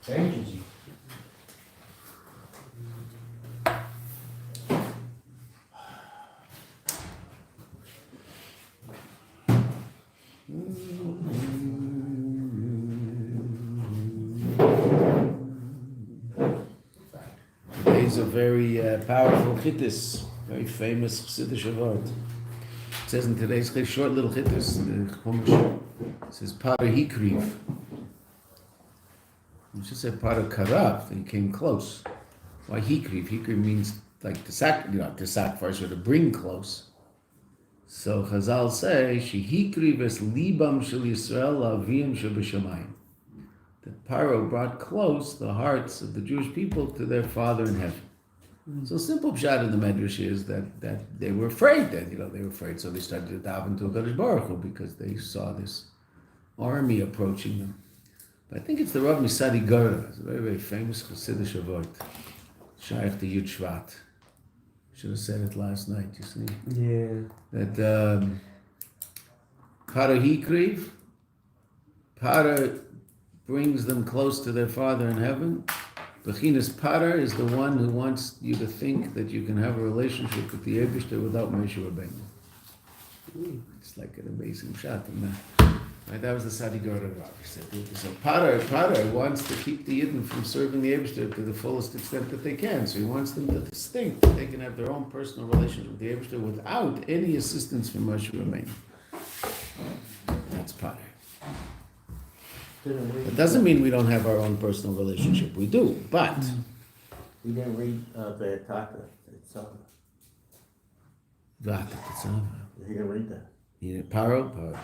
Thank you, G. Today's a very powerful chittis, very famous Chassidus word. It says in today's short little chittis, the Chumash, it says Pada Hikriv. You should say Pada Karav, and he came close. Why Hikriv? Hikriv means like to sacrifice or to bring close. So Chazal say, Shehikriv es libam shel Yisrael avim sheb'shamayim. That Paro brought close the hearts of the Jewish people to their Father in heaven. So simple pshat in the Medrash is that they were afraid. They were afraid, so they started to daven to HaKadosh Baruch Hu because they saw this army approaching them. But I think it's the Rav Misadi Gora. It's a very, very famous Chassidus Shavot, Shaykh to Yud Shvat. Should have said it last night. You see? Yeah. That Paro Hikriv, Paro brings them close to their Father in heaven. Bechinas Parar is the one who wants you to think that you can have a relationship with the Eibishter without Moshe Rabbeinu. It's like an amazing shot from that. Right? That was the Sadi Gora Rav. He said, so Parar wants to keep the Yidden from serving the Eibishter to the fullest extent that they can. So he wants them to think that they can have their own personal relationship with the Eibishter without any assistance from Moshe Rabbeinu. That's Parar. It doesn't mean we don't have our own personal relationship. We do, but We didn't read Be'etata. It's He didn't read that. Paro.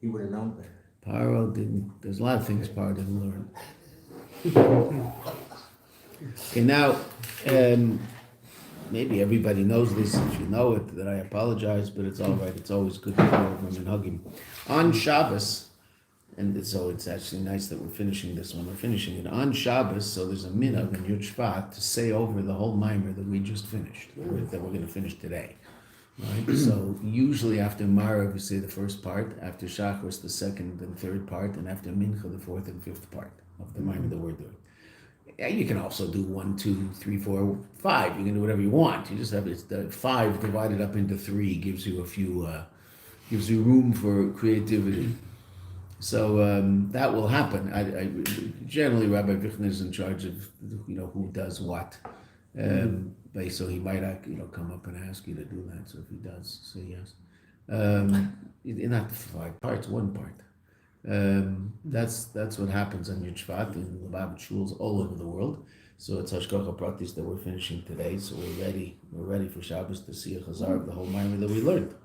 He would have known better. Paro didn't. There's a lot of things Paro didn't learn. Okay, now maybe everybody knows this. If you know it, that I apologize, but it's all right. It's always good to go over and hug him on Shabbos. And so it's actually nice that we're finishing this one. We're finishing it on Shabbos, so there's a minhag in Yud Shvat to say over the whole mimer that we just finished, that we're going to finish today. Right? So usually after Marav we say the first part, after Shachos the second and third part, and after Mincha the fourth and fifth part of the mimer that we're doing. Yeah, you can also do 1, 2, 3, 4, 5. You can do whatever you want. You just have it's the 5 divided up into 3 gives you a few gives you room for creativity. So that will happen. I generally Rabbi Kaplan is in charge of who does what. So he might come up and ask you to do that. So if he does, say yes. Not 5 parts, 1 part. That's what happens on Yud Shvat in Lubavitch shuls all over the world. So it's Hashgacha Pratis that we're finishing today. So we're ready for Shabbos to see a chazar of the whole mimer that we learned.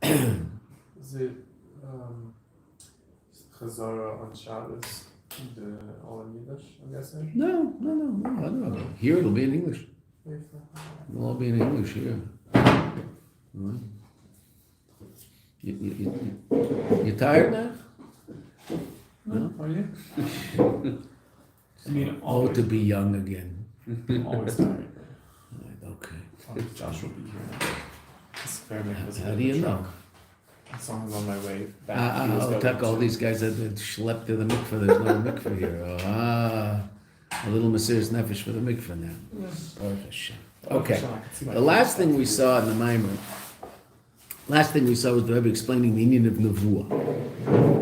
Is it Chazara on Shabbos, all in Yiddish, I'm guessing? No. I don't know. Here it'll be in English. It'll all be in English here. Right. You tired now? No? Are you? I mean, Oh, always, to be young again. always tired. Right, okay. Josh will be here. This experiment was How do you know? I saw him on my way back. I'll take all these guys that schlepped to the mikveh. There's no mikveh here. A little Mesiras Nefesh for the mikveh now. Baruch Hashem. Okay. The last thing we saw in the Maimer, was the Rebbe explaining the meaning of Nevuah.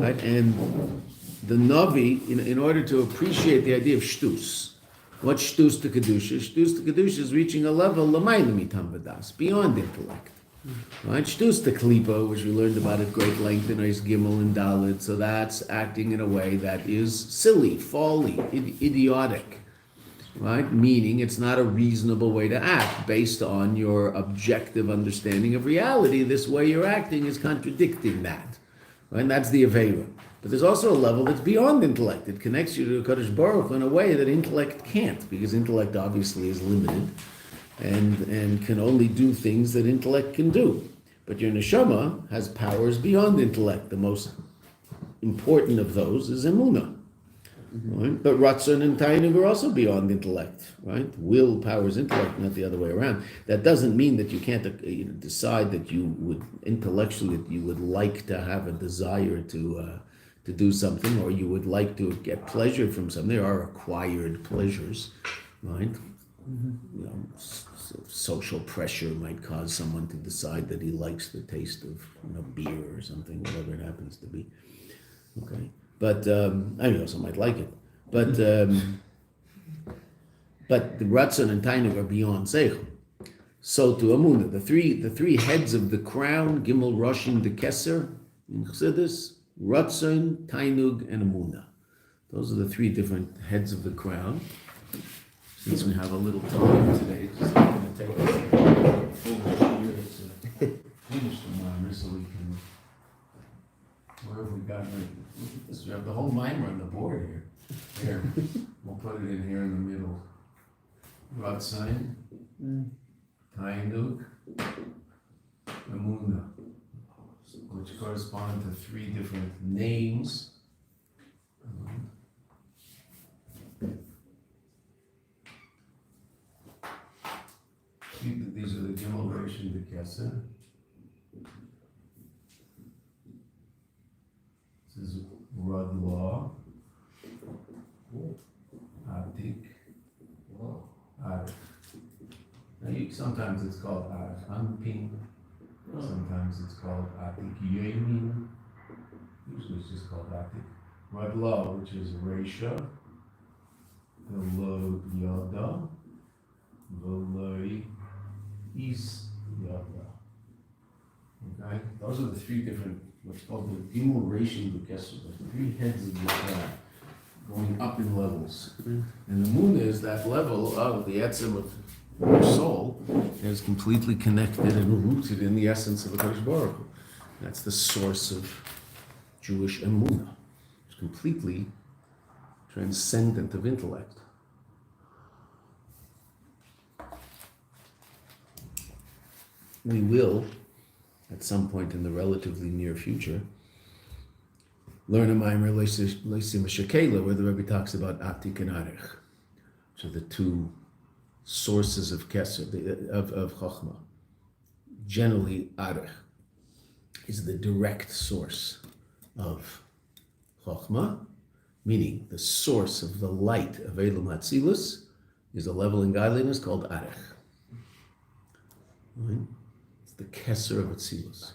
Right? And the Navi, in order to appreciate the idea of Shtus, what's Shtus to Kedusha? Shtus to Kedusha is reaching a level L'mayla mitam v'das, beyond intellect. Right? Shtus to Klipa, which we learned about at great length in Eis Gimel and Dalet, so that's acting in a way that is silly, folly, idiotic. Right? Meaning it's not a reasonable way to act based on your objective understanding of reality. This way you're acting is contradicting that. Right? And that's the Aveira. But there's also a level that's beyond intellect. It connects you to Kadosh Baruch Hu in a way that intellect can't, because intellect obviously is limited and can only do things that intellect can do. But your neshama has powers beyond intellect. The most important of those is emunah. Right? But Ratzon and Tainug are also beyond intellect, right? Will powers intellect, not the other way around. That doesn't mean that you can't decide that you would intellectually, that you would like to have a desire to to do something, or you would like to get pleasure from something. There are acquired pleasures, right? You know, social pressure might cause someone to decide that he likes the taste of beer or something, whatever it happens to be. Okay, but I also might like it, but the Ratzon and Tainug are beyond Seichel. So to Amunah, the three heads of the crown, Gimel, Roshim, the Keser, in Chassidus, Ratzon, Tainug, and Amunah. Those are the three different heads of the crown. Since we have a little time today, it's going to take us a full year to finish the mimer, so we can. Where have we got? Look at this. We have the whole mimer on the board here. Here, we'll put it in here in the middle. Ratzon, Tainug, Amunah, which correspond to three different names. These are the Gimel, Reish, and the Keser. This is Rad Law, Atik, Arif. Now sometimes it's called Arif Anpin, sometimes it's called Atik Yemin, usually it's just called Atik. Rad Law, which is Reisha, the Lo Yada, V'loi Is Yada. Okay? Those are the three different, what's called the Gimel, Reish, and the Keser, the three heads of the crown, going up in levels. And the moon is that level of the etzem of your soul that is completely connected and rooted in the essence of the Kodesh Baruch Hu. That's the source of Jewish emunah. It's completely transcendent of intellect. We will, at some point in the relatively near future, learn a Maimer Leisim Shekela, where the Rebbe talks about Atik and Arich, which are the two sources of Keser, of Chochmah. Generally, Arich is the direct source of Chochmah, meaning the source of the light of Elam Hatzilus is a level in godliness called Arich. Right? It's the Keser of Hatzilus.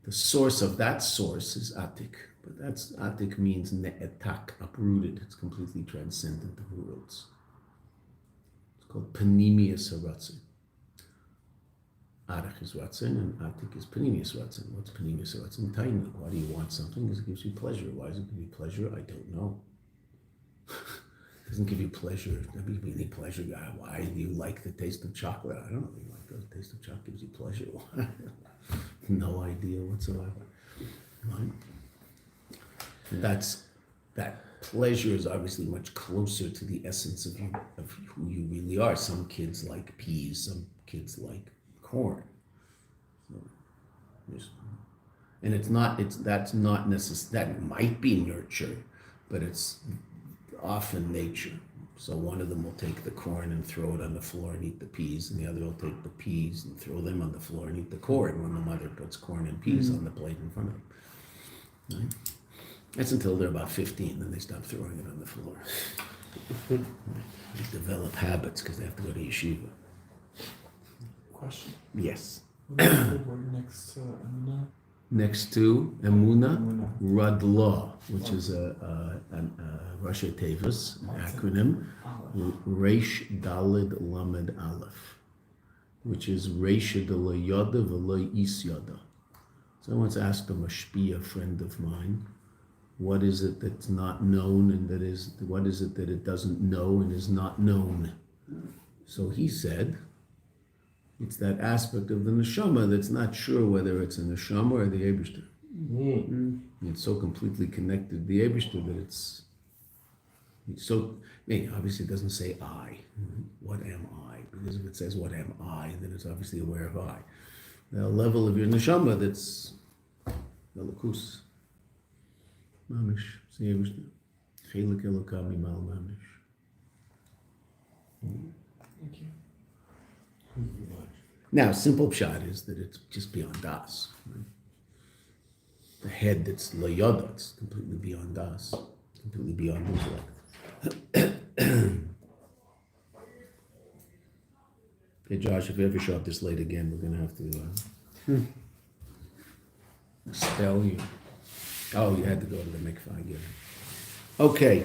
The source of that source is Atik, but that's Atik means ne'etak, uprooted. It's completely transcendent of worlds. It's called Panemius HaRatzon. Arich is Ratzon and Atik is Panemius Ratzon. What's Panemius HaRatzon? Tainug. Why do you want something? Because it gives you pleasure. Why does it give you pleasure? I don't know. It doesn't give you pleasure. It doesn't give you any pleasure. Why do you like the taste of chocolate? I don't know. You like the taste of chocolate gives you pleasure. No idea whatsoever. Right? That pleasure is obviously much closer to the essence of who you really are. Some kids like peas, some kids like corn. And that's not necessary. That might be nurture, but it's often nature. So one of them will take the corn and throw it on the floor and eat the peas, and the other will take the peas and throw them on the floor and eat the corn when the mother puts corn and peas on the plate in front of them. Right? That's until they're about 15, then they stop throwing it on the floor. They develop habits because they have to go to yeshiva. Question. Yes. What is the word next to Amina? Next to Emunah, Emunah. Radlah, which is a Rashi Tevis, an acronym, Reish Daled Lamed Aleph, which is Reish de la Yada v'lo Is Yada. So I once asked a mashpia friend of mine, what is it that's not known and what is it that it doesn't know and is not known? So he said, it's that aspect of the neshama that's not sure whether it's a neshama or the Eibishter. It's so completely connected to the Eibishter that it's so. Obviously, it doesn't say I. What am I? Because if it says what am I, then it's obviously aware of I. The level of your neshama that's the lakus. Mamish, it's the Eibishter. Chelik elokam imal mamish. Thank you. Now, simple pshat is that it's just beyond das. Right? the head that's layada, it's completely beyond us, completely beyond intellect. Hey Josh, if you ever show up this late again, we're gonna have to expel you. Oh, you had to go to the mikvah again. Okay,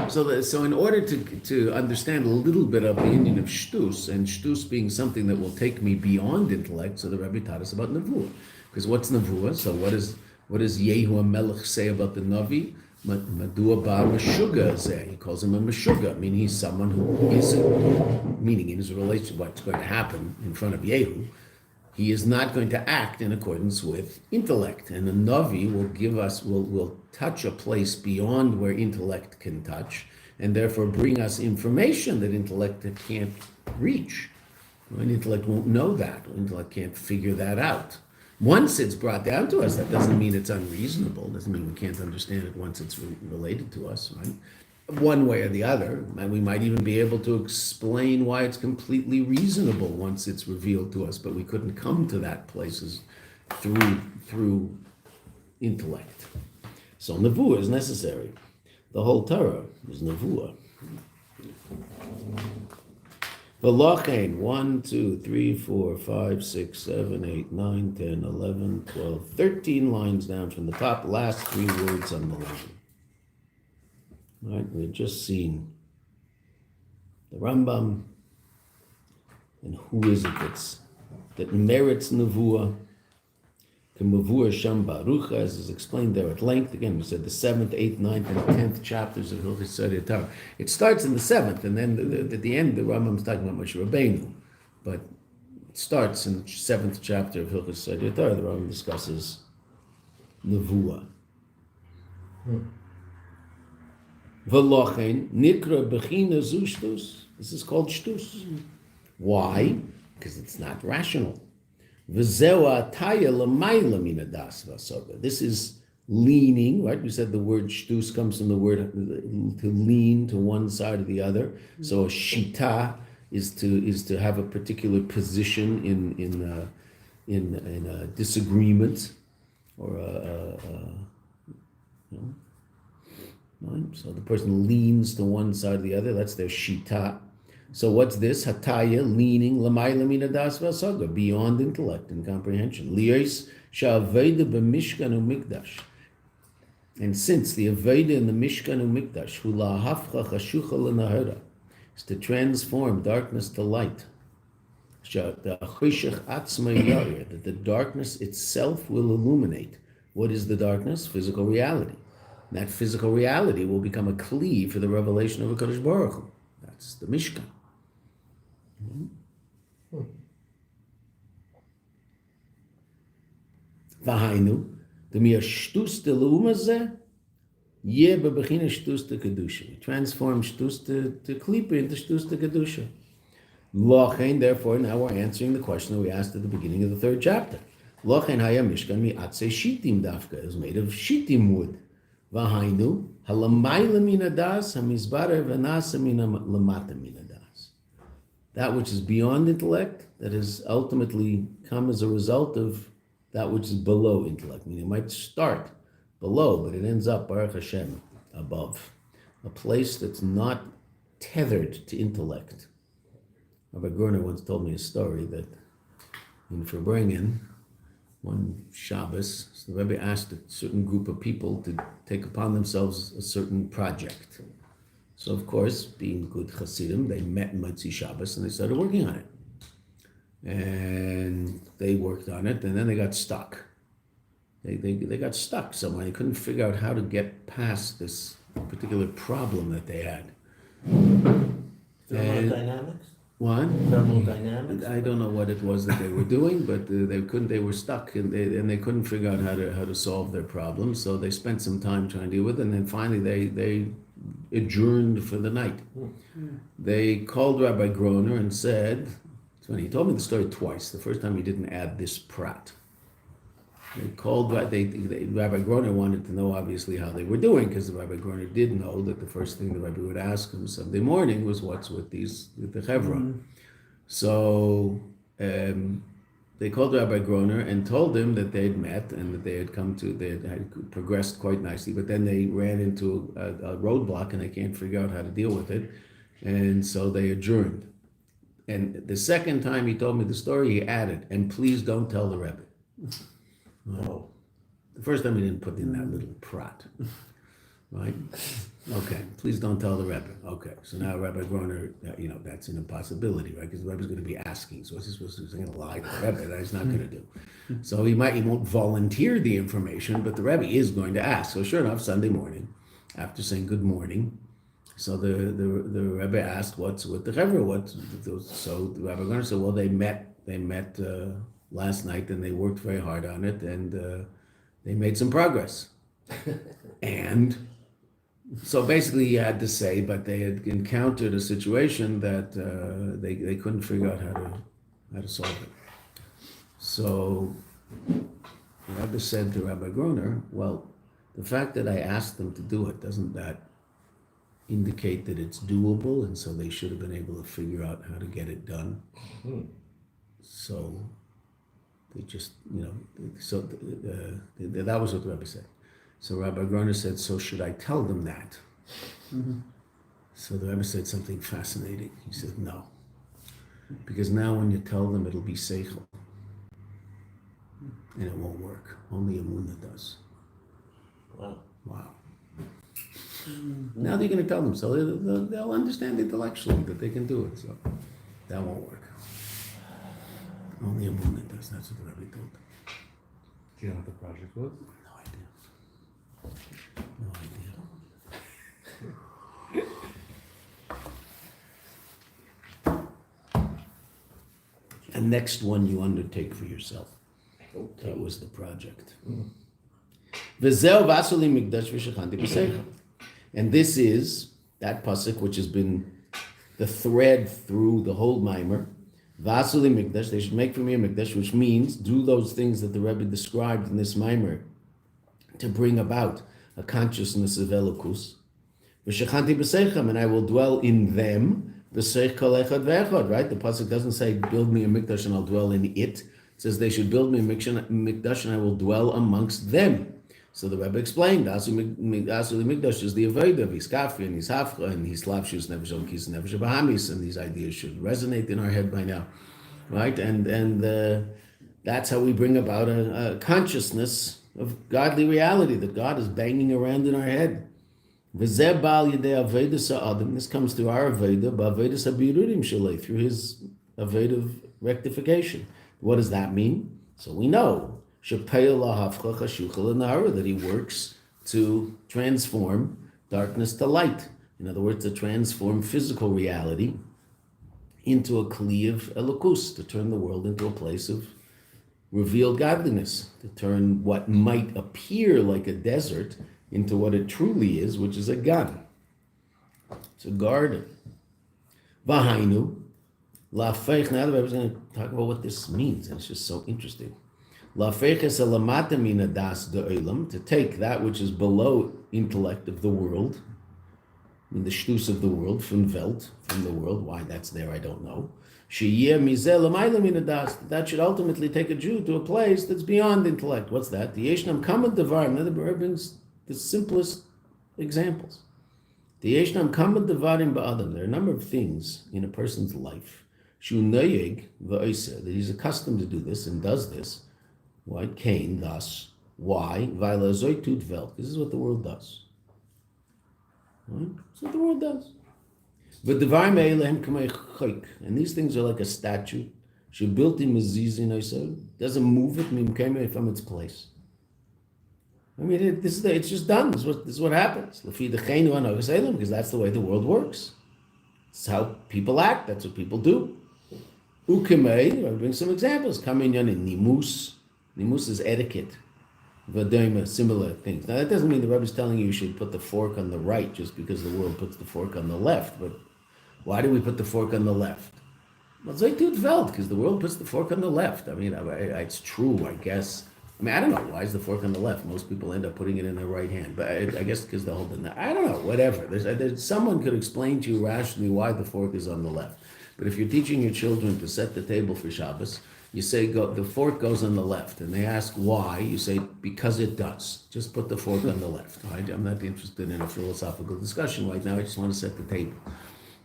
so in order to understand a little bit of the Indian of shtus, and shtus being something that will take me beyond intellect, so the Rabbi taught us about nevuah. Because what's nevuah? So what does Yehu HaMelech say about the Navi? Madua bar meshuga zeh. He calls him a meshuga, meaning he's someone who is, meaning in his relation, what's going to happen in front of Yehu, he is not going to act in accordance with intellect. And the Navi will touch a place beyond where intellect can touch, and therefore bring us information that intellect can't reach. And intellect won't know that. Intellect can't figure that out. Once it's brought down to us, that doesn't mean it's unreasonable. Doesn't mean we can't understand it once it's related to us, right? One way or the other, and we might even be able to explain why it's completely reasonable once it's revealed to us, but we couldn't come to that places through intellect. So nevuah is necessary. The whole Torah is nevuah. V'lochein, 1, 2, 3, 4, 5, 6, 7, 8, 9, 10, 11, 12, 13 lines down from the top, last 3 words on the line. Right, we've just seen the Rambam, and who is it that merits nevuah? K'mavur Sham Baruch, as is explained there at length. Again, we said the 7th, 8th, 9th, and 10th chapters of Hilchos Torah. It starts in the 7th, and then at the end, the Rambam is talking about Moshe Rabbeinu. But it starts in the 7th chapter of Hilchos Torah. The Rambam discusses nevuah. V'lochein nikra bechina zu shtus. This is called shtus. Why? Because it's not rational. This is leaning, right? We said the word shtus comes from the word to lean to one side or the other. So a shita is to have a particular position in a disagreement or right? So the person leans to one side or the other. That's their shita. So what's this? Hataya, leaning, lamayla mina das vasaga, beyond intellect and comprehension. Liyos sha'aveda b'mishkan u'mikdash. And since the aveda in the mishkan u'mikdash, hu la'hafcha chashucha l'nahara, is to transform darkness to light. That the darkness itself will illuminate. What is the darkness? Physical reality. And that physical reality will become a kli for the revelation of HaKadosh Baruch Hu. That's the mishkan. V'hainu, d'miyah shtus deluma zeh, yeh bebechina shtus de kedusha. Transform shtus to klipa into shtus de kedusha. Lochein, therefore, now we're answering the question that we asked at the beginning of the 3rd chapter. Lochein haya mishkan mi'atzei shitim dafka. It was made of shitim wood. V'hainu, halamayla min hadas, hamizbarer v'nasa min lamata min hadas. That which is beyond intellect, that has ultimately come as a result of that which is below intellect. Meaning it might start below, but it ends up, Baruch Hashem, above. A place that's not tethered to intellect. Rabbi Gruner once told me a story that in Farbrengen, one Shabbos, so the Rebbe asked a certain group of people to take upon themselves a certain project. So of course, being good Chassidim, they met in Motzi Shabbos and they started working on it. And they worked on it, and then they got stuck. They got stuck somewhere. They couldn't figure out how to get past this particular problem that they had. Thermodynamics? What? Thermodynamics? I don't know what it was that they were doing, but they couldn't. They were stuck, and they couldn't figure out how to solve their problem. So they spent some time trying to deal with it, and then finally they adjourned for the night. They called Rabbi Groner and said, he told me the story twice. The first time he didn't add this prat. They called, Rabbi Groner wanted to know obviously how they were doing, because the Rabbi Groner did know that the first thing the Rabbi would ask him Sunday morning was what's with the Chevron. So they called Rabbi Groner and told him that they had met and that they had progressed quite nicely, but then they ran into a roadblock and they can't figure out how to deal with it. And so they adjourned. And the second time he told me the story, he added, and please don't tell the Rebbe. Oh. The first time he didn't put in that little prat. Right? Okay, please don't tell the Rebbe. Okay, so now Rabbi Groner, that's an impossibility, right? Because the Rebbe's going to be asking. So what's he supposed to do? He's going to lie to the Rebbe. That he's not going to do. So he won't volunteer the information, but the Rebbe is going to ask. So sure enough, Sunday morning, after saying good morning, so the Rebbe asked, what's with the Chevra? So the Rabbi Groner said, well, they met last night and they worked very hard on it and they made some progress. And so basically he had to say, but they had encountered a situation that they couldn't figure out how to solve it. So the Rebbe said to Rabbi Groner, well, the fact that I asked them to do it, doesn't that indicate that it's doable, and so they should have been able to figure out how to get it done? Mm-hmm. So they just, that was what the Rebbe said. So Rabbi Groner said, so should I tell them that? Mm-hmm. So the Rebbe said something fascinating. He said, no. Because now when you tell them, it'll be seichel. And it won't work. Only Emunah does. Wow. Now they're going to tell them, so they'll understand intellectually that they can do it. So that won't work. Only Emunah does. That's what the Rebbe told them. Do you know what the project was? No idea. The next one you undertake for yourself. Okay. That was the project. And this is that pasuk which has been the thread through the whole mimer. Vasuli mikdash, they should make for me a mikdash, which means do those things that the Rebbe described in this mimer to bring about a consciousness of Elokus. V'shechanti b'seichem, and I will dwell in them. B'seich kol echad ve'echad, right? The pasuk doesn't say build me a mikdash and I'll dwell in it. It says they should build me a mikdash and I will dwell amongst them. So the Rebbe explained, Asu mikdash is the avodah of Hiskafi and Hishafcha and Hislavshus nefesh elokis and nefesh bahamis, and these ideas should resonate in our head by now, right? And that's how we bring about a consciousness of godly reality, that God is banging around in our head. This comes through our avodah, through his avodah of rectification. What does that mean? So we know that he works to transform darkness to light. In other words, to transform physical reality into a kli of elokus, to turn the world into a place of revealed godliness, to turn what might appear like a desert into what it truly is, which is a gan. It's a garden. Vahainu, lafeich. Now the Rebbe is going to talk about what this means, and it's just so interesting. Lafeich es elamata mina das de'olam, to take that which is below intellect of the world, in the shtus of the world, from the world. Why that's there, I don't know. That should ultimately take a Jew to a place that's beyond intellect. What's that? The Yeshnam Kamad Devarim. The Rebbe brings the simplest examples. The Yeshnam Kamad Devarim ba'adam. There are a number of things in a person's life. Shu neyeg v'oiseh, that he's accustomed to do this and does this. Why? Cain, thus. Why? V'ila zoitut velt. This is what the world does. Right? This is what the world does. And these things are like a statue. She built in mezizin, doesn't move it from its place. I mean, it's just done. This is what happens. Because that's the way the world works. It's how people act. That's what people do. Ukemei, I'll bring some examples. Kaminyan in nimus. Nimus is etiquette. Vadema, similar things. Now that doesn't mean the Rebbe is telling you should put the fork on the right just because the world puts the fork on the left. But why do we put the fork on the left? Well, Zaytut Veld, because the world puts the fork on the left. I mean, it's true, I guess. I mean, I don't know. Why is the fork on the left? Most people end up putting it in their right hand. But I guess because they'll hold it. I don't know, whatever. There's someone could explain to you rationally why the fork is on the left. But if you're teaching your children to set the table for Shabbos, You say the fork goes on the left, and they ask why. You say because it does. Just put the fork on the left. Right? I'm not interested in a philosophical discussion right now. I just want to set the table,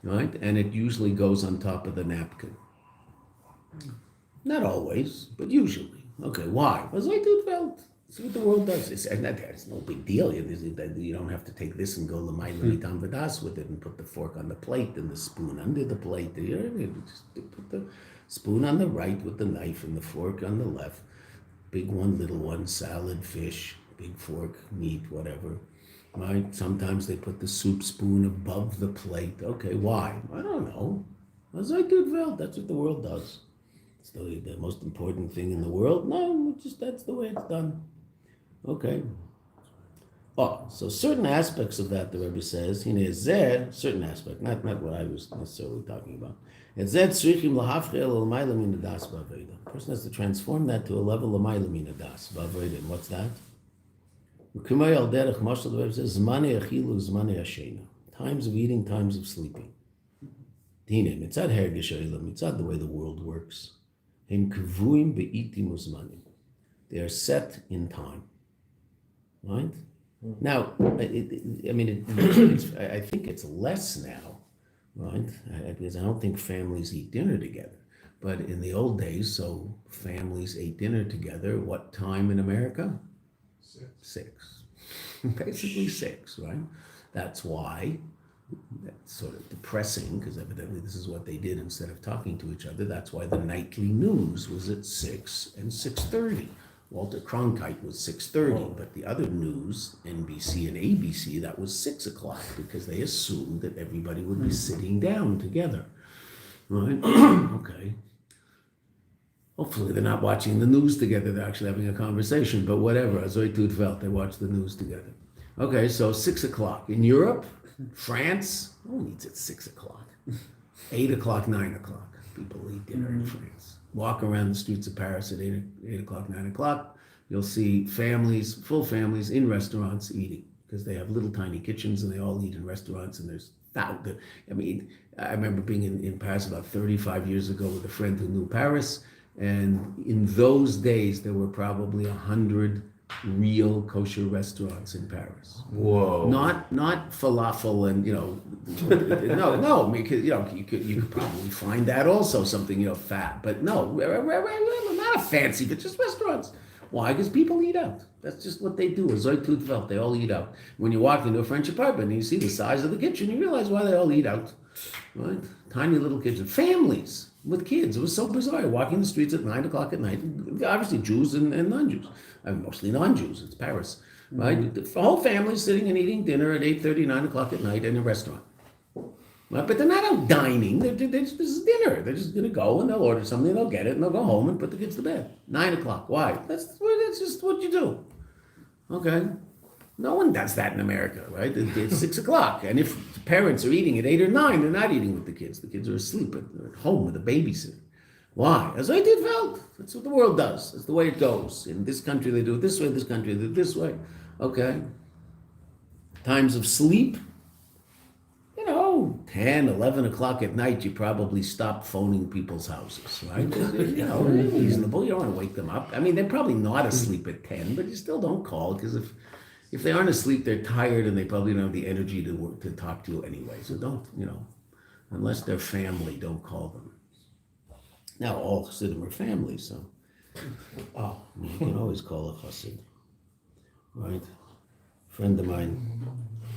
right? And it usually goes on top of the napkin. Not always, but usually. Okay, why? Because I do felt. That's what the world does. It's no big deal. You don't have to take this and go l'maylam v'das with it and put the fork on the plate and the spoon under the plate. You just put the spoon on the right with the knife and the fork on the left. Big one, little one, salad, fish, big fork, meat, whatever. Right? Sometimes they put the soup spoon above the plate. Okay, why? I don't know. That's what the world does. It's the most important thing in the world. No, that's the way it's done. Okay. Oh, so certain aspects of that, the Rebbe says, certain aspect, not what I was necessarily talking about. A person has to transform that to a level of Mayla Mina Das. And what's that? The Rebbe says, times of eating, times of sleeping. It's not the way the world works. They are set in time. Right? Now, I think it's less now, right? Because I don't think families eat dinner together. But in the old days, so families ate dinner together. What time in America? 6. Basically 6, right? That's why that's sort of depressing, because evidently this is what they did instead of talking to each other. That's why the nightly news was at 6 and 6:30. Walter Cronkite was 6:30, but the other news, NBC and ABC, that was 6 o'clock, because they assumed that everybody would be sitting down together, right? Okay. Hopefully they're not watching the news together, they're actually having a conversation, but whatever, Azoy Tut Welt, they watch the news together. Okay, so 6 o'clock. In Europe, France, no one eats at 6 o'clock. 8 o'clock, 9 o'clock, people eat dinner in France. Walk around the streets of Paris at 8 o'clock, 9 o'clock, you'll see families, full families in restaurants eating, because they have little tiny kitchens and they all eat in restaurants, and there's I remember being in Paris about 35 years ago with a friend who knew Paris, and in those days there were probably 100 real kosher restaurants in Paris. Whoa. Not falafel and, no, because, you could probably find that also, something, fat, but no, not a fancy, but just restaurants. Why? Because people eat out. That's just what they do. They all eat out. When you walk into a French apartment and you see the size of the kitchen, you realize why they all eat out, right? Tiny little kitchen. Families with kids. It was so bizarre. Walking the streets at 9 o'clock at night, obviously Jews and non-Jews. Mostly non-Jews, it's Paris, right? The whole family sitting and eating dinner at 8:30, 9 o'clock at night in a restaurant. Right? But they're not out dining, this is dinner. They're just gonna go and they'll order something, they'll get it, and they'll go home and put the kids to bed. 9 o'clock, why? That's just what you do, okay? No one does that in America, right? It's 6 o'clock, and if the parents are eating at 8 or 9, they're not eating with the kids. The kids are asleep, they're at home with a babysitter. Why? As I did felt. That's what the world does. That's the way it goes. In this country they do it this way, in this country they do it this way. Okay. Times of sleep, 10, 11 o'clock at night, you probably stop phoning people's houses, right? Reasonable. You don't want to wake them up. They're probably not asleep at 10, but you still don't call, because if they aren't asleep, they're tired and they probably don't have the energy to talk to you anyway. So don't, unless they're family, don't call them. Now, all Chassidim are family, so you can always call a Chassid, right? A friend of mine,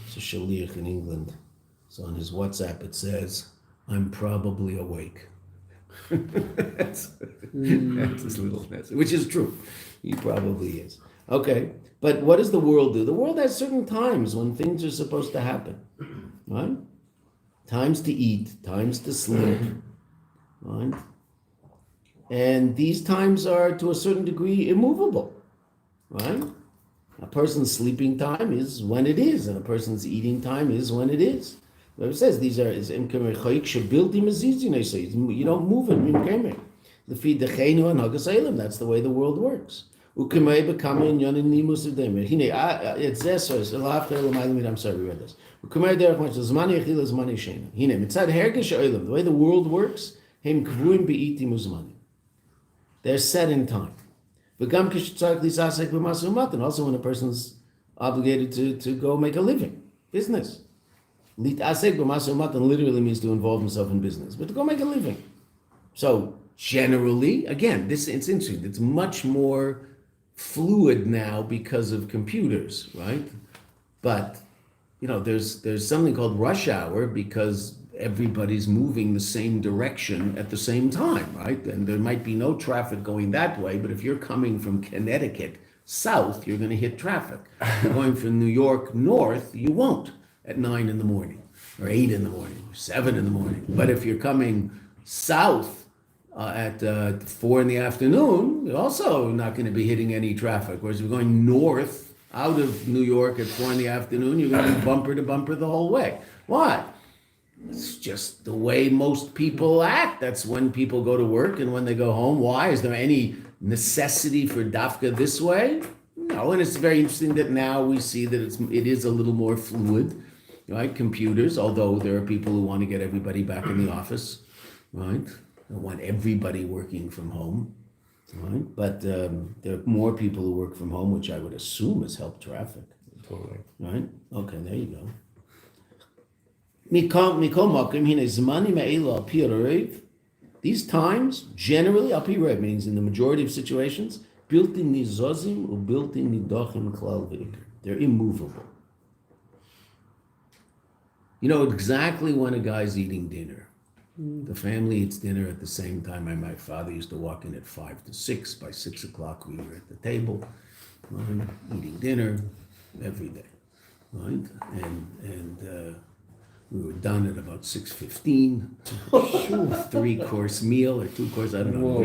it's a shaliach in England, so on his WhatsApp it says, "I'm probably awake." that's his little message, which is true. He probably is. Okay, but what does the world do? The world has certain times when things are supposed to happen, right? Times to eat, times to sleep, right? And these times are, to a certain degree, immovable, right? A person's sleeping time is when it is, and a person's eating time is when it is. It says these are, you don't move it. That's the way the world works. I'm sorry, we read this. The way the world works, They're set in time. Also when a person's obligated to go make a living, business. Literally means to involve himself in business, but to go make a living. So generally, again, it's interesting. It's much more fluid now because of computers, right? But there's something called rush hour because everybody's moving the same direction at the same time, right? And there might be no traffic going that way, but if you're coming from Connecticut south, you're going to hit traffic. If you're going from New York north, you won't at 9 in the morning, or 8 in the morning, or 7 in the morning. But if you're coming south at 4 in the afternoon, you're also not going to be hitting any traffic. Whereas if you're going north out of New York at 4 in the afternoon, you're going to be bumper to bumper the whole way. Why? It's just the way most people act. That's when people go to work and when they go home. Why? Is there any necessity for dafka this way? No, and it's very interesting that now we see that it is a little more fluid, right? Computers, although there are people who want to get everybody back in the office, right? They want everybody working from home, right? But there are more people who work from home, which I would assume has helped traffic. Totally. Right? Okay, there you go. These times, generally, api rev means in the majority of situations, built-in nizozim or built-in nidochim klal v'ikr. They're immovable. You know exactly when a guy's eating dinner. The family eats dinner at the same time. My father used to walk in at 5 to 6. By 6 o'clock, we were at the table, right, eating dinner every day, right? And we were done at about 6:15. 3-course meal or 2-course, I don't know.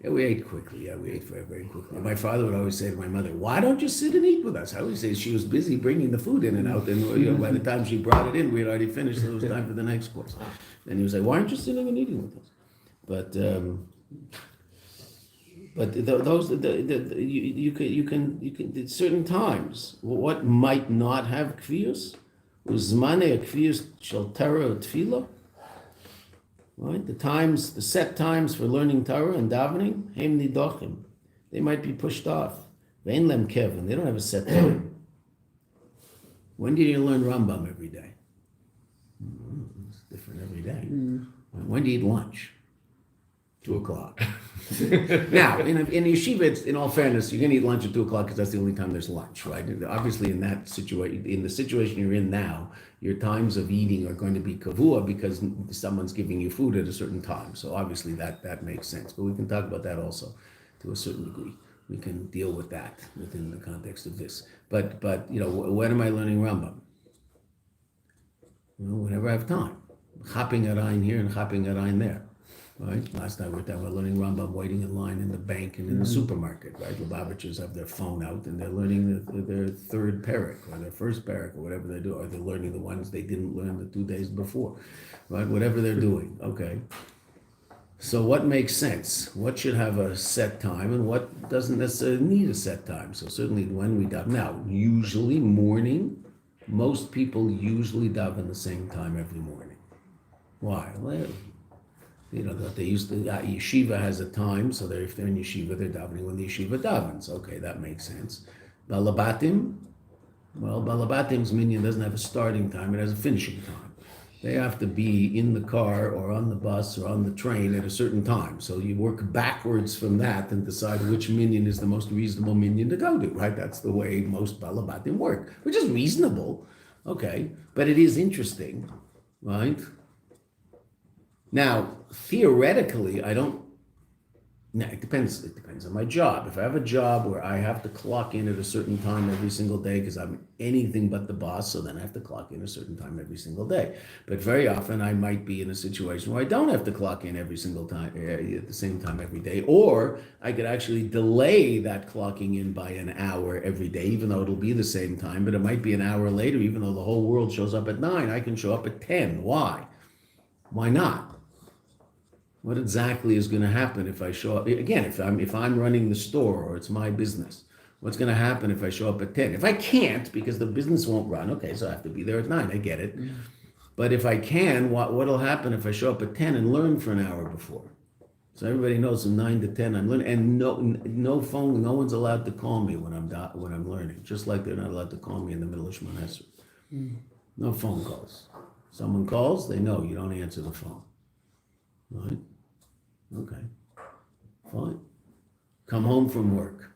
We ate quickly. Yeah, we ate very quickly. My father would always say to my mother, "Why don't you sit and eat with us?" I always say she was busy bringing the food in and out, and by the time she brought it in, we had already finished, so it was time for the next course. And he was like, "Why aren't you sitting and eating with us?" But you can at certain times what might not have kvius. Uzmane kvius shel Torah tefillah. Right, the set times for learning Torah and davening, heim nidochim, they might be pushed off. Vein lem kevin, they don't have a set time. When do you learn Rambam every day? It's different every day. When do you eat lunch? 2 o'clock. Now, in yeshiva, in all fairness, you're going to eat lunch at 2 o'clock because that's the only time there's lunch, right? Obviously, in that situation, in the situation you're in now, your times of eating are going to be kavua because someone's giving you food at a certain time. So obviously that makes sense. But we can talk about that also to a certain degree. We can deal with that within the context of this. But when am I learning Rambam? Whenever I have time. Hopping at Ein here and hopping at Ein there. Right? Last night we were learning Rambam waiting in line in the bank and in the supermarket, right? Lubavitchers have their phone out and they're learning their third parak or their first parak or whatever they do, or they're learning the ones they didn't learn the 2 days before, right? Whatever they're doing, okay. So what makes sense? What should have a set time and what doesn't necessarily need a set time? So certainly when we daven, now usually morning, most people usually daven the same time every morning. Why? Well, that they used to, yeshiva has a time, so if they're in yeshiva, they're davening when the yeshiva davens. Okay, that makes sense. Balabatim, well, Balabatim's minyan doesn't have a starting time, it has a finishing time. They have to be in the car or on the bus or on the train at a certain time. So you work backwards from that and decide which minyan is the most reasonable minyan to go to, right? That's the way most Balabatim work, which is reasonable, okay, but it is interesting, right? Now, theoretically, it depends on my job. If I have a job where I have to clock in at a certain time every single day because I'm anything but the boss, so then I have to clock in a certain time every single day. But very often I might be in a situation where I don't have to clock in every single time at the same time every day, or I could actually delay that clocking in by an hour every day, even though it'll be the same time, but it might be an hour later, even though the whole world shows up at 9, I can show up at 10. Why? Why not? What exactly is going to happen if I show up? Again, if I'm running the store or it's my business, what's going to happen if I show up at 10? If I can't, because the business won't run, okay, so I have to be there at 9, I get it. But if I can, what'll happen if I show up at 10 and learn for an hour before? So everybody knows from 9 to 10 I'm learning, and no phone, no one's allowed to call me when I'm learning, just like they're not allowed to call me in the middle of Shemona Esrei. No phone calls. Someone calls, they know you don't answer the phone. Right? Okay. Fine. Come home from work.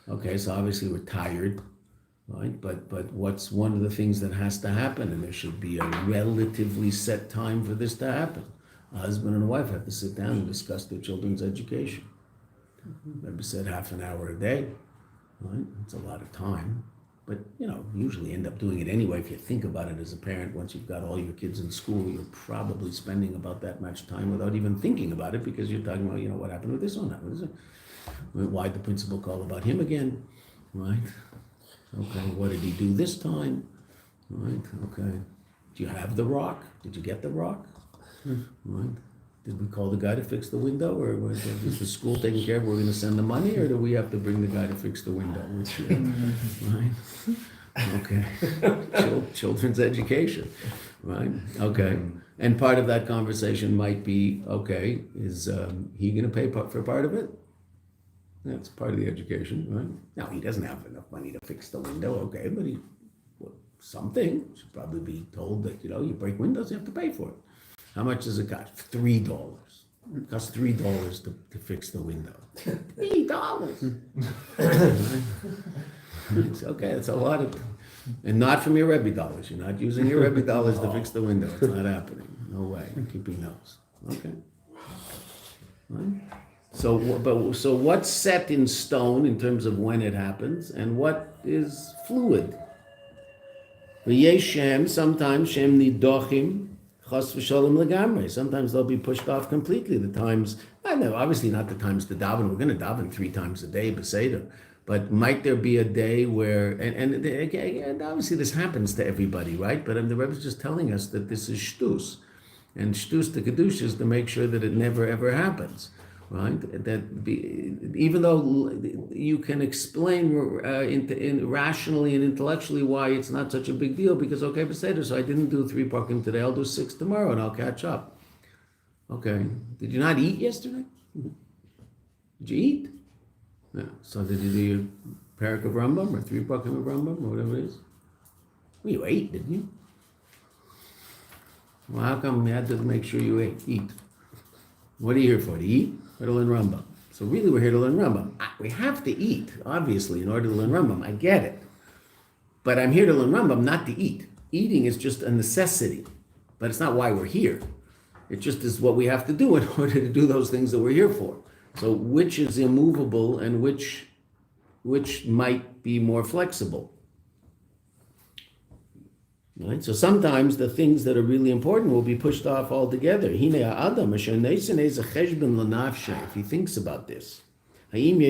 Okay, so obviously we're tired, right? But what's one of the things that has to happen, and there should be a relatively set time for this to happen. A husband and a wife have to sit down and discuss their children's education. Maybe said half an hour a day, right? It's a lot of time, but usually end up doing it anyway. If you think about it as a parent, once you've got all your kids in school, you're probably spending about that much time without even thinking about it, because you're talking about, what happened with this one, why'd the principal call about him again, right? Okay, what did he do this time, right? Okay, do you have the rock? Did you get the rock? Right? Did we call the guy to fix the window, or is the school taking care of? We're going to send the money, or do we have to bring the guy to fix the window? Right? Okay. Children's education, right? Okay. And part of that conversation might be, okay, is he going to pay for part of it? That's part of the education, right? Now, he doesn't have enough money to fix the window, okay, but something should probably be told that, you break windows, you have to pay for it. How much does it cost? $3. It costs $3 to fix the window. $3. It's okay, it's a lot of, and not from your Rebbe dollars. You're not using your Rebbe dollars to fix the window. It's not happening. No way. I'm keeping those. Okay. Right? So what's set in stone in terms of when it happens, and what is fluid? V'yeshem, sometimes shem nidochim. Sometimes they'll be pushed off completely. The times, obviously not the times to daven. We're going to daven 3 times a day, beseder. But might there be a day where, and obviously this happens to everybody, right? But the Rebbe is just telling us that this is shtus. And shtus to kedusha is to make sure that it never ever happens, right? Even though you can explain rationally and intellectually why it's not such a big deal, because okay, beseder, so I didn't do 3 parkim today, I'll do 6 tomorrow and I'll catch up. Okay, did you not eat yesterday? Did you eat? Yeah. So did you do your parak of Rambam or 3 parkim of Rambam or whatever it is? Well, you ate, didn't you? Well, how come you had to make sure you eat? What are you here for? To eat or to learn Rambam? So really we're here to learn Rambam. We have to eat, obviously, in order to learn Rambam. I get it. But I'm here to learn Rambam, not to eat. Eating is just a necessity, but it's not why we're here. It just is what we have to do in order to do those things that we're here for. So which is immovable and which might be more flexible? Right? So sometimes the things that are really important will be pushed off altogether. If he thinks about this. And here